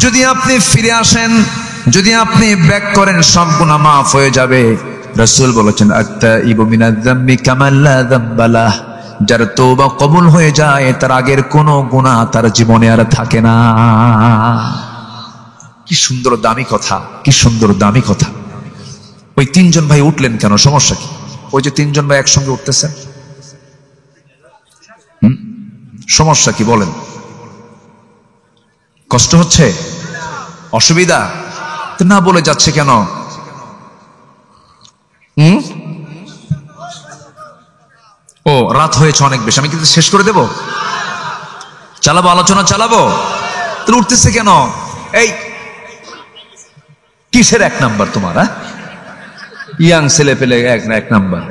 যদি আপনি ফিরে আসেন, যদি আপনি ব্যাক করেন, সব গুনাহ মাফ হয়ে যাবে। রাসূল বলেছেন, আত-তাইবু মিনায-যামবি কামা লা যামবা লাহ, যার তওবা কবুল হয়ে যায় তার আগের কোনো গুনাহ তার জীবনে আর থাকে না। কি সুন্দর দামি কথা, কি সুন্দর দামি কথা। ওই 3 জন ভাই উঠলেন কেন? সমস্যা কি? ওই যে 3 জন ভাই একসঙ্গে উঠতেছেন, সমস্যা কি বলেন? কষ্ট হচ্ছে? অসুবিধা? তো না বলে যাচ্ছে কেন? ও রাত হয়েছে অনেক বেশি, আমি কিন্তু শেষ করে দেব, চালাবো, আলোচনা চালাবো। তাহলে উঠতেছে কেন? এই কিসের 1 নাম্বার তোমার? ইয়াং ছেলে পেলে 1 নাম্বার।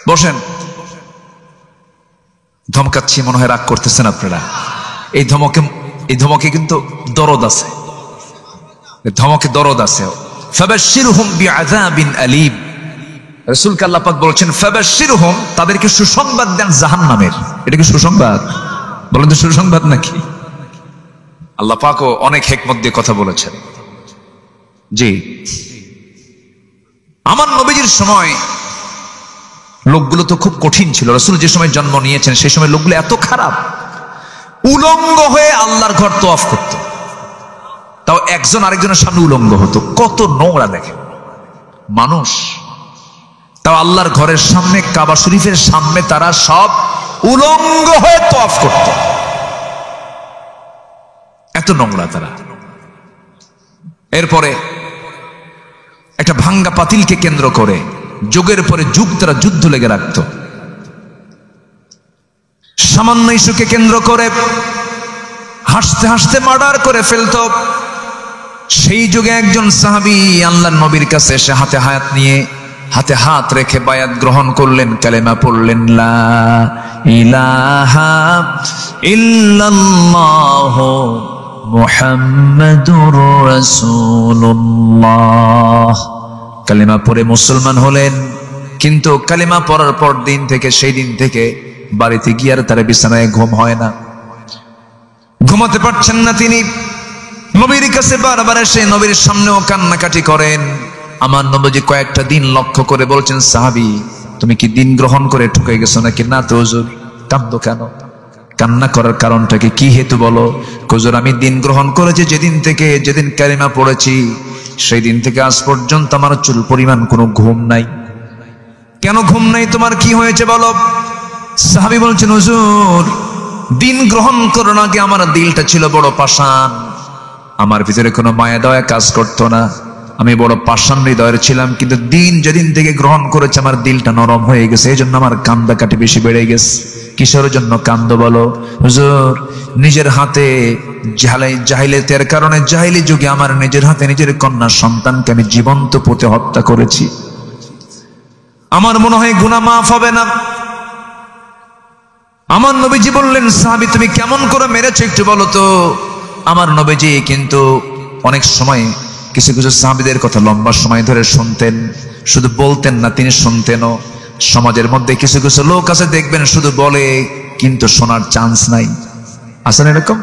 বসেন। ধমকাচ্ছি মনে হয় রাগ করতেছেন আপনারা। এই ধমকে কিন্তু দরদ আছে, ধমকে দরদ আছে। ফাবাশশিরহুম বিআযাবিন আলীম, রাসূলকে আল্লাহ পাক বলেছেন ফাবাশশিরহুম, তাদেরকে সুসংবাদ দেন জাহান্নামের। এটা কি সুসংবাদ? বলেন তো সুসংবাদ নাকি? আল্লাহ পাকও অনেক হিকমত দিয়ে কথা বলেছেন। জি, আমার নবীজির সময় লোকগুলো তো খুব কঠিন ছিল। রাসূল যে সময় জন্ম নিয়েছেন সেই সময় লোকগুলো এত খারাপ, উলঙ্গ হয়ে আল্লাহর ঘর তওয়াফ করত। তাও একজন আরেকজনের সামনে উলঙ্গ হতো। কত নোংরা দেখে মানুষ। তাও আল্লাহর ঘরের সামনে, কাবা শরীফের সামনে তারা সব উলঙ্গ হয়ে তওয়াফ করত। এত নোংরা তারা। এরপরে একটা ভাঙ্গা পাতিলকে কেন্দ্র করে যুগের পরে যুগ তারা যুদ্ধ লেগে রাখত। সামান্য ইস্যুকে কেন্দ্র করে হাসতে হাসতে মার্ডার করে ফেলত। সেই যুগে একজন সাহাবী আল্লাহর নবীর কাছে এসে হাতে হাত রেখে বায়াত গ্রহণ করলেন, কালেমা পড়লেন, লা ইলাহা ইল্লাল্লাহু মুহাম্মাদুর রাসূলুল্লাহ। কালেমা পড়ে মুসলমান হলেন। কিন্তু কালেমা পড়ার পর সেই দিন থেকে বাড়িতে গিয়ে আর তার বিছানায় ঘুম হয় না, ঘুমাতে পারছেন না তিনি। নবীর কাছে বারবার এসে নবীর সামনেও কান্নাকাটি করেন। আমার নবীজি কয়েকটা দিন লক্ষ্য করে বলছেন, সাহাবী তুমি কি দিন গ্রহণ করে ঠকে গেছো নাকি? না তো হুজুর। কান্দো কেন? কান্না করার কারণটাকে কি হেতু বলো? হুজুর আমি দিন গ্রহণ করেছি যেদিন কালিমা পড়েছি সেই দিন থেকে আজ পর্যন্ত আমার চুল পরিমাণ কোনো ঘুম নাই। কেন ঘুম নাই? তোমার কি হয়েছে বলো? সাহাবী বলছেন, হুজুর দিন গ্রহণ করার আগে আমার দিলটা ছিল বড় পাষাণ, আমার ভিতরে কোনো মায়া দয়া কাজ করতো না, আমি বড় পাষাণ হৃদয়ের ছিলাম। কিন্তু যেদিন থেকে গ্রহণ করেছে আমার দিলটা নরম হয়ে গেছে, এই জন্য আমার কান্দাকাটি বেশি বেড়ে গেছে। কিসের জন্য কান্দো বলো? হুজুর নিজের হাতে জাহিলিয়াতের কারণে, জাহিলি যুগে আমার নিজের হাতে নিজের কন্যা সন্তানকে আমি জীবন্ত পুঁতে হত্যা করেছি। আমার মনে হয় গুনাহ মাফ হবে না। আমার নবীজি বললেন, সাহাবী তুমি কেমন করে মেরেছো একটু বলো তো। আমার নবীজি কিন্তু অনেক সময় কিছু কিছু সাহাবীদের কথা লম্বা সময় ধরে শুনতেন, শুধু বলতেন না, তিনি শুনতেনও। সমাজের মধ্যে কিছু কিছু লোক আছে দেখবেন শুধু বলে কিন্তু শোনার চান্স নাই, আছেন এরকম?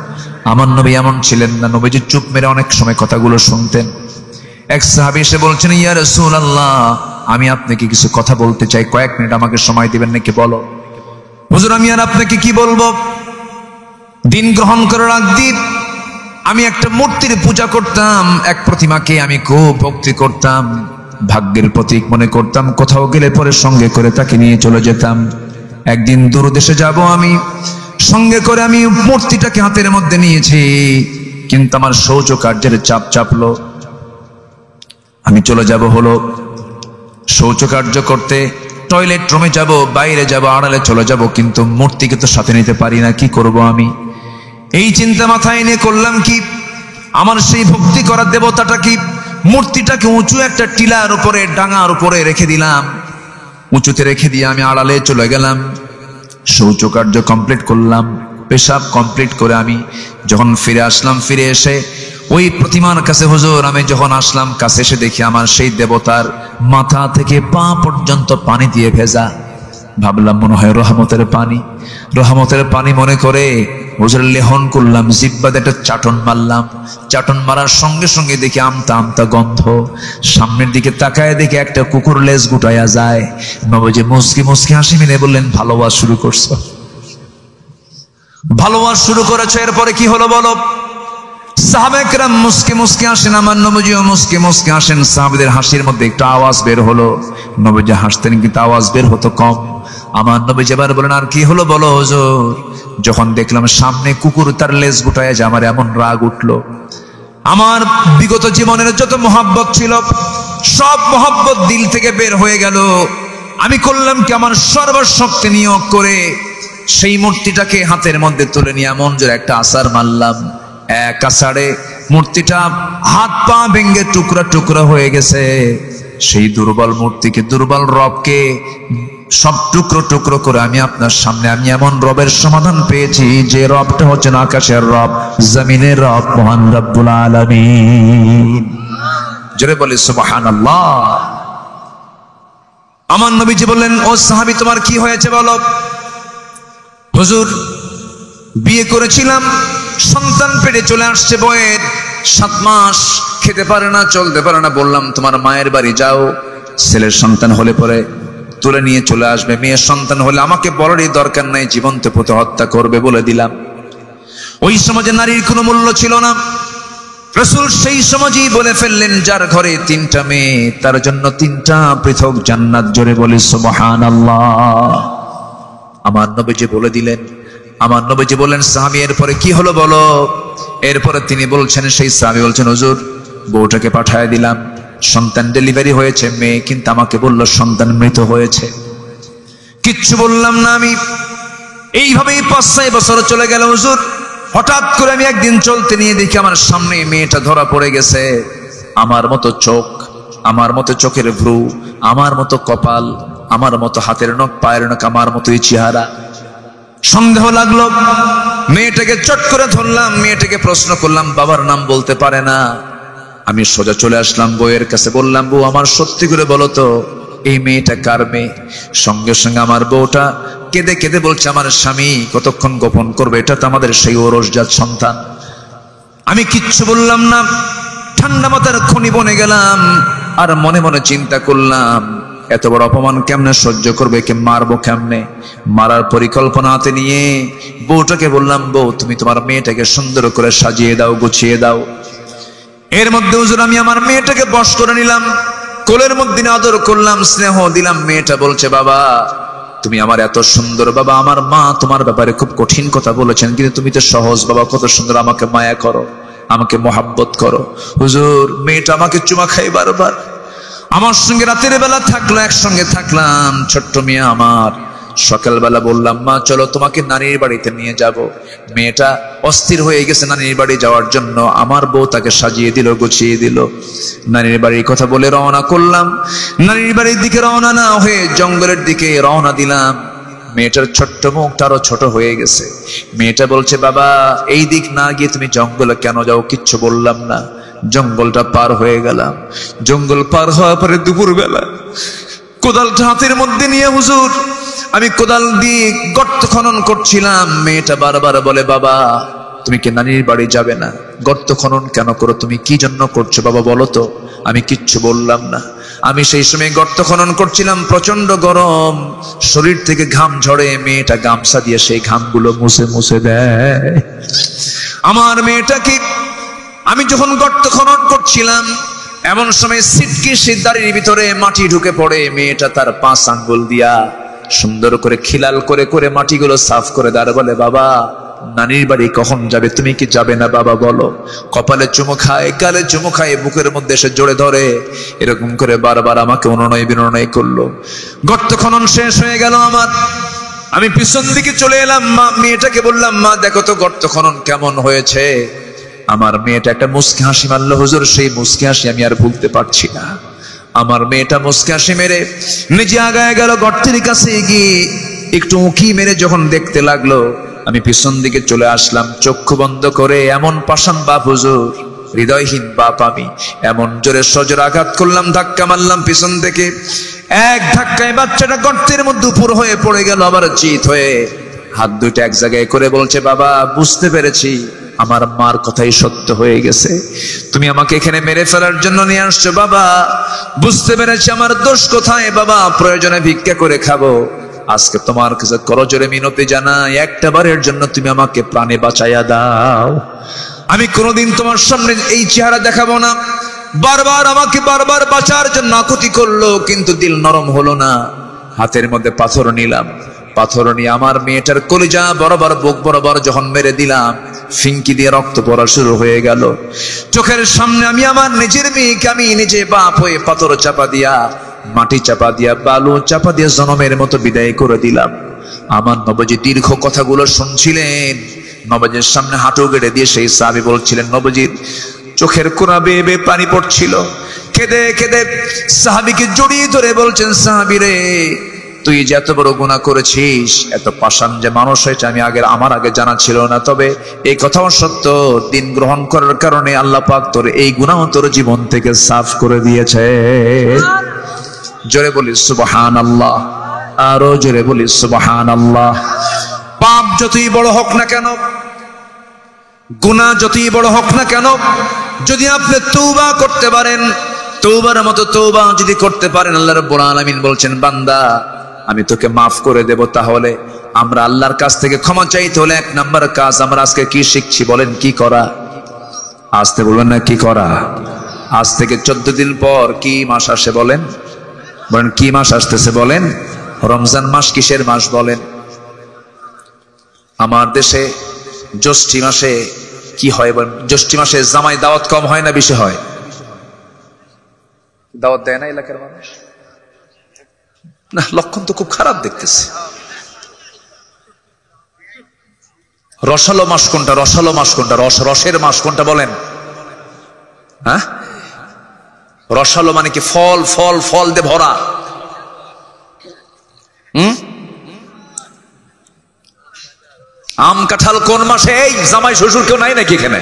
আমার নবী এমন ছিলেন না, নবীজি চুপ মেরে অনেক সময় কথাগুলো শুনতেন। এক সাহাবী এসে বলছেন, ইয়া রাসূলুল্লাহ আমি আপনাকে কিছু কথা বলতে চাই, কয়েক মিনিট আমাকে সময় দিবেন নাকি? বলো। হুজুর আমি আর আপনাকে কি বলবো, দিন গ্রহণ করার আগে আমি একটা মূর্তির পূজা করতাম, এক প্রতিমাকে আমি খুব ভক্তি করতাম, ভাগ্যের প্রতীক মনে করতাম, কোথাও গেলে পরে সঙ্গে করে তাকে নিয়ে চলে যেতাম। একদিন দূর দেশে যাব আমি, সঙ্গে করে আমি মূর্তিটাকে হাতের মধ্যে নিয়েছি, কিন্তু আমার শৌচ কার্যের চাপ চাপলো, আমি চলে যাব হলো শৌচ কার্য করতে। টয়লেট রুমে যাব, বাইরে যাব, আড়ালে চলে যাব, কিন্তু মূর্তিকে তো সাথে নিতে পারি না, কি করব আমি? এই চিন্তা মাথায় এনে করলাম কি, আমার সেই ভক্তি করার দেবতাটা কি মূর্তিটাকে উঁচু একটা টিলার উপরে, ডাঙার উপরে রেখে দিলাম। উঁচুতে রেখে দিয়ে আমি আড়ালে চলে গেলাম, শৌচকার্য কমপ্লিট করলাম, পেশাব কমপ্লিট করে আমি যখন ফিরে আসলাম, ফিরে এসে ওই প্রতিমার কাছে হুজুর আমি যখন আসলাম, কাছে এসে দেখি আমার সেই দেবতার মাথা থেকে পা পর্যন্ত পানি দিয়ে ভেজা। ভাবলাম মনে হয় রহমতের পানি, রহমতের পানি মনে করে হুজুর লেহন করলাম, জিব্বাতে একটা চাটন মারলাম। চাটন মারার সঙ্গে সঙ্গে দেখি আমতা আমতা গন্ধ। সামনের দিকে তাকায় দেখি একটা কুকুর লেজ গুটাইয়া যায়। নবজি মুসকি মুসকি হাসি মিলে বললেন, ভালোবাস শুরু করছো, ভালোবাস শুরু করেছো, এরপরে কি হলো বলো? সাহাবায়ে কেরাম মুসকি মুসকি হাসেন, আমার নবজিও মুসকি মুসকি হাসেন। সাহাবীদের হাসির মধ্যে একটা আওয়াজ বের হলো। নবজি হাসতেন কিন্তু আওয়াজ বের হতো কম। আমার নবজি এবার বলেন, আর কি হলো বলো হুজুর? যখন দেখলাম সামনে কুকুর তার লেজ গুটায় যে, আমার এমন রাগ উঠলো। আমার বিগত জীবনের যত মহব্বত ছিল সব মহব্বত দিল থেকে বের হয়ে গেল। আমি করলাম কি, আমার সর্বশক্তি নিয়োগ করে সেই মূর্তিটাকে হাতের মধ্যে তুলে নিয়ে এমন জোরে একটা আছাড় মারলাম। এক আছাড়ে মূর্তিটা হাত পা ভেঙে টুকরা টুকরা হয়ে গেছে। সেই দুর্বল মূর্তিকে, দুর্বল রবকে সব টুকরো টুকরো করে আমি আপনার সামনে, আমি এমন রবের সমাধান পেয়েছি যে রবটা হচ্ছেন আকাশের রব, জমিনের রব, মহান রব্বুল আলামিন। জোরে বলি সুবহানাল্লাহ। আমার নবীজি বললেন, ও সাহাবী তোমার কি হয়েছে বলো? হুজুর বিয়ে করেছিলাম, সন্তান পেটে চলে আসছে, বয়ের 7 মাস, খেতে পারে না, চলতে পারে না। বললাম তোমার মায়ের বাড়ি যাও, ছেলের সন্তান হলে পরে তুলে নিয়ে চলে আসবে, মেয়ের সন্তান হলে আমাকে বলারই দরকার নাই, জীবন্ত পুঁতে হত্যা করবে বলে দিলাম। ওই সমাজে নারীর কোনো মূল্য ছিল না। রাসূল সেই সমাজেই বলে ফেললেন, যার ঘরে 3টা মেয়ে তার জন্য 3টা পৃথক জান্নাত। জোরে বলি সুবহানাল্লাহ। আমার নবীজি বলে দিলেন, আমার নবীজি বললেন, সাহাবী এরপরে কি হলো বলো? এরপরে তিনি বলছেন, সেই সাহাবী বলছেন, হুজুর বউটাকে পাঠায় দিলাম, সন্তান ডেলিভারি হয়েছে, মেয়ে কিন্তু আমাকে বলল সন্তান মৃত হয়েছে। কিচ্ছু বললাম না আমি। এইভাবেই 5-6 বছর চলে গেল হুজুর। হঠাৎ করে আমি একদিন চলতে নিয়ে দেখি আমার সামনে মেয়েটা ধরা পড়ে গেছে। আমার মতো চোখ, আমার মতো চোখের ভ্রু, আমার মতো কপাল, আমার মতো হাতের নখ, পায়ের নখ, আমার মতোই চেহারা। সন্দেহ লাগলো, মেয়েটাকে চট করে ধরলাম, মেয়েটাকে প্রশ্ন করলাম, বাবার নাম বলতে পারে না। আমি সোজা চলে আসলাম বউয়ের কাছে, বললাম, বউ আমার সত্যি করে বলো তো এই মেয়েটা কার মেয়ে? সঙ্গে সঙ্গে আমার বউটা কেঁদে কেঁদে বলছে, আমার স্বামী কতক্ষণ গোপন করবে, এটা তো আমাদের সেই ওরসজাত সন্তান। আমি কিচ্ছু বললাম না, ঠান্ডা মাথার খনি বনে গেলাম। আর মনে মনে চিন্তা করলাম, এত বড় অপমান কেমনে সহ্য করবে, কে মারবো কেমনে? মারার পরিকল্পনা হাতে নিয়ে বউটাকে বললাম, বউ তুমি তোমার মেয়েটাকে সুন্দর করে সাজিয়ে দাও, গুছিয়ে দাও। এর মধ্যে হুজুর আমি আমার মেয়েটাকে বশ করে নিলাম, কোলের মধ্যে আদর করলাম, স্নেহ দিলাম। মেয়েটা বলছে, বাবা তুমি আমার এত সুন্দর, বাবা আমার মা তোমার ব্যাপারে খুব কঠিন কথা বলেছেন, কিন্তু তুমি তো সহজ বাবা, কত সুন্দর, আমাকে মায়া করো, আমাকে মহাব্বত করো। হুজুর মেয়েটা আমাকে চুমা খাই বারবার, আমার সঙ্গে রাতের বেলা থাকলো, একসঙ্গে থাকলাম। ছোট্ট মেয়ে আমার, সকালবেলা বললাম, মা চলো তোমাকে নানির বাড়িতে নিয়ে যাব। মেয়েটা অস্থির হয়ে গেছে নানির বাড়ি যাওয়ার জন্য। আমার বউ তাকে সাজিয়ে দিল, গুছিয়ে দিল। নানির বাড়ির কথা বলে রওনা করলাম। নানির বাড়ির দিকে রওনা না হয়ে জঙ্গলের দিকে রওনা দিলাম। মেয়েটার ছোট্ট মুখটা আরো ছোট হয়ে গেছে। মেয়েটা বলছে, বাবা এই দিক না গিয়ে তুমি জঙ্গলে কেন যাও? কিচ্ছু বললাম না। জঙ্গলটা পার হয়ে গেলাম। জঙ্গল পার হওয়ার পরে দুপুরবেলা কোদালটা হাতের মধ্যে নিয়ে হুজুর আমি কোদাল দিয়ে গর্ত খনন করছিলাম। মেয়েটা বারবার বলে, বাবা তুমি কি নানির বাড়ি যাবে না? গর্ত খনন কেন করো? তুমি কি জন্য করছো বাবা বলো তো? আমি কিচ্ছু বললাম না। আমি সেই সময় গর্ত খনন করছিলাম, প্রচন্ড গরম, শরীর থেকে ঘাম ঝরে। মেয়েটা গামছা দিয়ে সেই ঘামগুলো মুছে মুছে দেয়। আমার মেয়েটাকে আমি যখন গর্ত খনন করছিলাম, এমন সময় সিটকি সিদ্ধারির ভিতরে মাটি ঢুকে পড়ে। মেয়েটা তার 5 আঙ্গুল দিয়া সুন্দর করে খিলাল করে করে মাটিগুলো সাফ করে দেয়। বলে, বাবা নানির বাড়ি কখন যাবে, তুমি কি যাবে না বাবা বলো। কপালে চুমু খায়, গালে চুমু খায়, বুকের মধ্যে এসে জড়ে ধরে, এরকম করে বারবার আমাকে অনুনয় বিনয় করলো। গর্ত খনন শেষ হয়ে গেল আমার, আমি পিছন দিকে চলে এলাম। মা মেয়েটাকে বললাম, মা দেখো তো গর্ত খনন কেমন হয়েছে। আমার মেয়েটা একটা মুচকি হাসি মারলো। হুজুর, সেই মুচকি হাসি আমি আর ভুলতে পারছি না। আমার মেয়েটা মুচকি হাসি মেরে নিজে আগায় গেল, গর্তের কাছে গিয়ে একটু উঁকি মেরে যখন দেখতে লাগলো, আমি পিছন দিকে চলে আসলাম চক্ষু বন্ধ করে। এমন পাষাণ বাপ হুজুর, হৃদয়হীন বাপ আমি। এমন জোরে সজোরে আঘাত করলাম, ধাক্কা মারলাম পিছন থেকে। এক ধাক্কায় বাচ্চাটা গর্তের মধ্যে উপর হয়ে পড়ে গেল, আবার চিত হয়ে হাত দুইটা এক জায়গায় করে বলছে, বাবা বুঝতে পেরেছি আমার মার কথাই সত্য হয়ে গেছে, তুমি আমাকে এখানে মেরে ফেলার জন্য নিয়ে আসছো। বাবা বুঝতে পেরেছি আমার দোষ কোথায়, বাবা প্রয়োজনে ভিক্ষা করে খাবো। আজকে তোমার কাছে করজোরে মিনতি জানাই, একটা বারের জন্য তুমি আমাকে প্রাণে বাঁচাইয়া দাও। আমি কোনোদিন তোমার সামনে এই চেহারা দেখাবো না। বারবার আমাকে বারবার বাঁচার জন্য আকুতি করলো, কিন্তু দিল নরম হলো না। হাতের মধ্যে পাথর নিলাম, পাথর নিয়ে আমার মেয়েটার কলিজা বরাবর বুক বরাবর যখন মেরে দিলাম, ফিঙ্কি দিয়ে রক্ত পড়া শুরু হয়ে গেল। চোখের সামনে আমি আমার নিজের মেয়েকে আমি নিজে বাপ হয়ে পাথর চাপা দিয়া, মাটি চাপা দিয়া, বালু চাপা দিয়া জনমের মতো বিদায় করে দিলাম। আমার নবজি দীর্ঘ কথাগুলো শুনছিলেন। নবজির সামনে হাঁটু গেড়ে দিয়ে সেই সাহাবী বলছিলেন, নবজির চোখের কোনা বেয়ে বেয়ে পানি পড়ছিল। কেঁদে কেঁদে সাহাবীকে জড়িয়ে ধরে বলছেন, সাহাবী রে, তুই যে এত বড় গুনাহ করেছিস, এত পাষাণ যে মানুষ হয়েছে আমি আমার আগে জানা ছিল না। তবে এই কথাও সত্য, দিন গ্রহণ করার কারণে আল্লাহ পাক তোর এই গুনাহ তোর জীবন থেকে সাফ করে দিয়েছে। জোরে বলি সুবহানাল্লাহ, আরো জোরে বলি সুবহানাল্লাহ। পাপ যতই বড় হোক না কেন, গুনাহ যতই বড় হোক না কেন, যদি আপনি তওবা করতে পারেন, তওবার মতো তওবা যদি করতে পারেন, আল্লাহ রাব্বুল আলামিন বলছেন, বান্দা আমি তোকে মাফ করে দেব। তাহলে আমরা আল্লাহর কাছ থেকে ক্ষমা চাইতে হলে এক নাম্বার কাজ আমরা আজকে কি শিখছি বলেন? কি করা? আসতে বলবেন না, কি করা? আজ থেকে 14 দিন পর কি মাস আসে বলেন? বলেন কি মাস আসতেছে বলেন? রমজান মাস। কিসের মাস বলেন? আমার দেশে জ্যৈষ্ঠী মাসে কি হয় বলেন? জ্যৈষ্ঠী মাসে জামাই দাওয়াত কম হয় না বেশি হয়? দাওয়াত দেয় না এলাকার মানুষ? না, লক্ষণ তো খুব খারাপ দেখতেছে। রসালো মাস কোনটা? রসালো মাস কোনটা? রসের মাস কোনটা বলেন? হ্যাঁ, রসালো মানে কি? ফল ফল ফল দিয়ে ভরা। আম কাঁঠাল কোন মাসে? এই জামাই শ্বশুর কেউ নাই নাকি এখানে?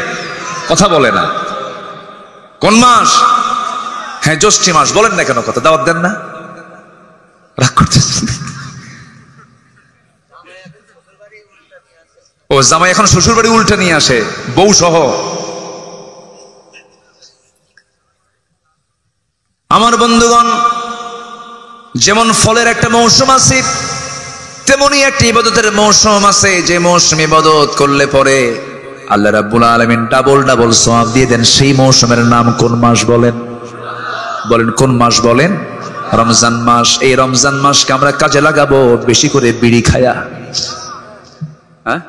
কথা বলে না। কোন মাস? হ্যাঁ জ্যৈষ্ঠী মাস। বলেন না কেন কথা? দাওয়াত দেন না? রাগ করতেছেন? ও জামাই এখন শ্বশুর বাড়ি উল্টে নিয়ে আসে, বউ সহ। আমার বন্ধুগণ, যেমন ফলের একটা মৌসুম আছে, তেমনি একটা ইবাদতের মৌসুম আছে, যে মৌসুম ইবাদত করলে পরে আল্লাহ রাব্বুল আলামিন ডাবল ডাবল সওয়াব দিয়ে দেন। সেই মৌসুমের নাম কোন মাস বলেন? বলেন কোন মাস বলেন? রমজান মাস। এই রমজান মাসকে আমরা কাজে লাগাবো বেশি করে বিড়ি খায়া। হ্যাঁ,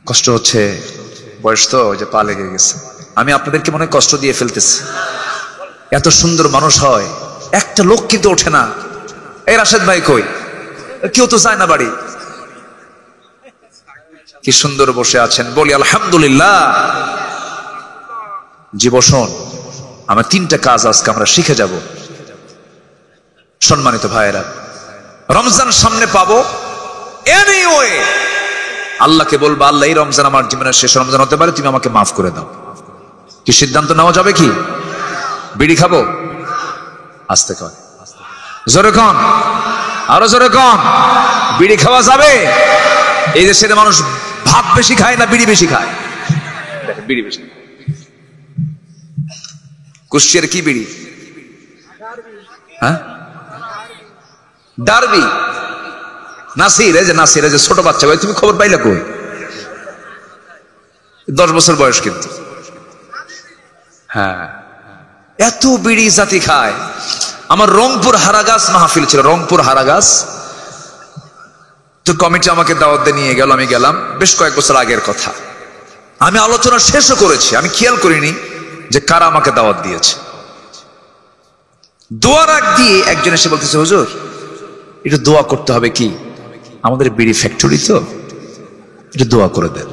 কষ্ট হচ্ছে, বয়স তো যে পা লেগে গেছে। আমি আপনাদেরকে মনে কষ্ট দিয়ে ফেলতেছি। এত সুন্দর মানুষ হয়, একটা লোক কিন্তু ওঠে না। এই রাশেদ ভাই কই? কেউ তো যায় না বাড়ি। কি সুন্দর বসে আছেন, বলি আলহামদুলিল্লাহ। জীবন, আমার 3টা কাজ আজকে আমরা শিখে যাব। সম্মানিত ভাইয়েরা, রমজান সামনে পাবো, এনিওয়ে আল্লাহকে বলবো, আল্লাহ এই রমজান আমার জীবনের শেষ রমজান হতে পারে, তুমি আমাকে মাফ করে দাও। কি সিদ্ধান্ত নেওয়া যাবে? কি বিড়ি খাবো? আস্তে কর, জোরে কন, আরো জোরে কন। বিড়ি খাওয়া যাবে? এই দেশের মানুষ ভাত বেশি খায় না বিড়ি বেশি খায়? বিড়ি বেশি। কুষ্টিয়ার কি বিড়ি? হ্যাঁ, ডারবি। নাসির, এই যে নাসির, এই যে ছোট বাচ্চা ভাই, তুমি খবর পাইলে কই? 10 বছর বয়স কিন্তু। হ্যাঁ, এত বিড়ি জাতি খায়। আমার রংপুর হারাগাছ মাহফিল ছিল, রংপুর হারাগাছ। তো কমিটি আমাকে দাওয়াত দিয়ে নিয়ে গেল, আমি গেলাম, বেশ কয়েক বছর আগের কথা। আমি আলোচনা শেষও করেছি, আমি খেয়াল করিনি যে কারা আমাকে দাওয়াত দিয়েছে। দোয়ার আগ দিয়ে একজন এসে বলতেছে, হুজুর একটু দোয়া করতে হবে, কি আমাদের বিড়ি ফ্যাক্টরি তো, একটু দোয়া করে দেন।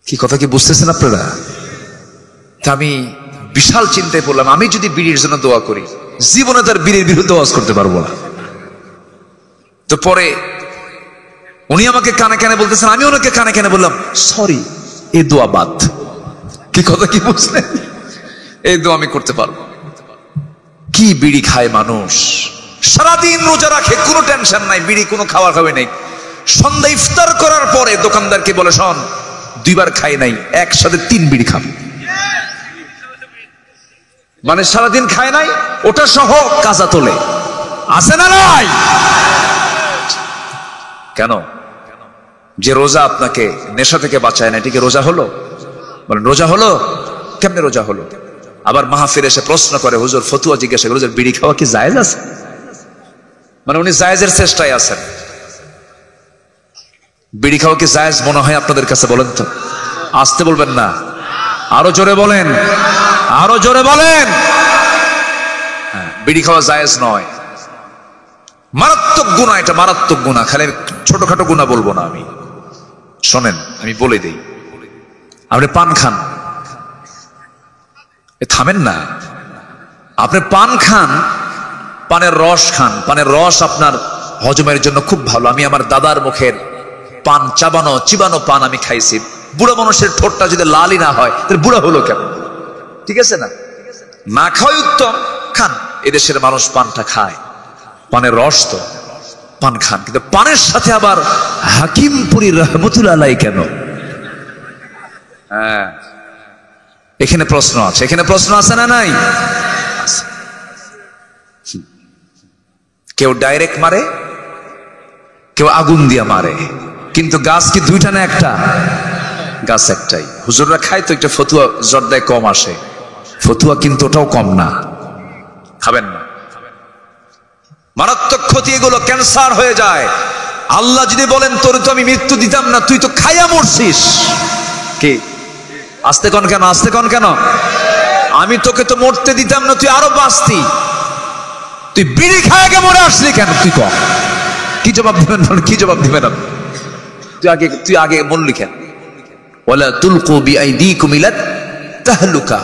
কি কথা কি বুঝতেছেন আপনারা? তা আমি বিশাল চিন্তায় পড়লাম, আমি যদি বিড়ির জন্য দোয়া করি জীবনে তার বিড়ির বিরুদ্ধে ওয়াজ করতে পারবো না। তো পরে উনি আমাকে কানে কানে বলতেছেন, আমি ওনাকে কানে কানে বললাম, সরি এই দোয়া বাদ। কি কথা কি বুঝলেন? এই দোয়া আমি করতে পারবো। কি বিড়ি খায় মানুষ, সারাদিন রোজা রাখে, কোনো টেনশন নাই, বিড়ি কোনো খাওয়া খাওয়া নেই। সন্ধ্যা ইফতার করার পরে দোকানদারকে বলে, শোন 2 বার খাই নাই, একসাথে 3 বিড়ি খাবে। মানে সারাদিন খায় নাই, ওটা সহ কাজা তোলে, আছে না নাই? কেন? যে রোজা আপনাকে নেশা থেকে বাঁচায় না, এটিকে রোজা হলো? বলেন রোজা হলো? কেমনে রোজা হলো? আবার মাহফিল এসে প্রশ্ন করে, হুজুর ফতুয়া জিজ্ঞাসা করে, হুজুর বিড়ি খাওয়া কি জায়েজ আছে? মানে উনি জায়েজের চেষ্টায় আছেন। বিড়ি খাওয়া কি জায়েজ মনে হয় আপনাদের কাছে? বলেন তো, আসতে বলবেন না, আরো জোরে বলেন, আরো জোরে বলেন। হ্যাঁ, বিড়ি খাওয়া জায়েজ নয়, মারাত্মক গুনাহ, এটা মারাত্মক গুনাহ। খালি ছোটখাটো গুনাহ বলবো না আমি, শোনেন আমি বলে দেই। আপনি পান খান, থামেন না, আপনি পান খান, পানের রস খান, পানের রস আপনার হজমের জন্য খুব ভালো। আমি আমার দাদার মুখের পান, চিবানো পান আমি খাইছি। বুড়া মানুষের ঠোঁটটা যদি লালই না হয় তাহলে বুড়া হলো কেমন? ঠিক আছে না? না খাওয়াই উত্তম, খান। এদেশের মানুষ পানটা খায়, পানের রস তো, পান খান। কিন্তু পানের সাথে আবার হাকিমপুরী রহমতুল্লাহ আলাইহি কেন? হ্যাঁ, এখানে প্রশ্ন আছে, এখানে প্রশ্ন আছে না নাই? কেউ ডাইরেক্ট মারে, কেউ আগুন দিয়া মারে, কিন্তু গাছ কি 2টা না 1টা? গাছ একটাই। হুজুররা খায় তো একটা ফতুয়া জর্দায় কম আসে, ফতুয়া কিন্তু ওটাও কম না, খাবেন না। মারাত্মক ক্ষতি এগুলো, ক্যান্সার হয়ে যায়। আল্লাহ যদি বলেন তোর তো আমি মৃত্যু দিতাম না, তুই তো খাইয়া মরছিস। কি আস্তে কন কেন, আস্তে কন কেন? আমি তোকে তো মরতে দিতাম না, তুই আরো বাঁচতি, তুই বিড়ি খায়াকে মরে আসলি কেন? তুই কম কি জবাব দিবেন? কি জবাব দিবেন? তুই আগে বললি কেন? ওয়ালা তুলকু বিআইদিকুম ইলা তাহলুকা,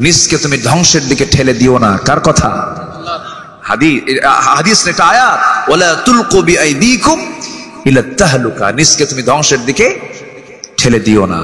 নিজকে তুমি ধ্বংসের দিকে ঠেলে দিও না। কার কথা? হাদিস এটা আয়াত। ওয়ালা তুলকু বিআইদিকুম ইলা তাহলুকা, নিজকে তুমি ধ্বংসের দিকে ঠেলে দিও না।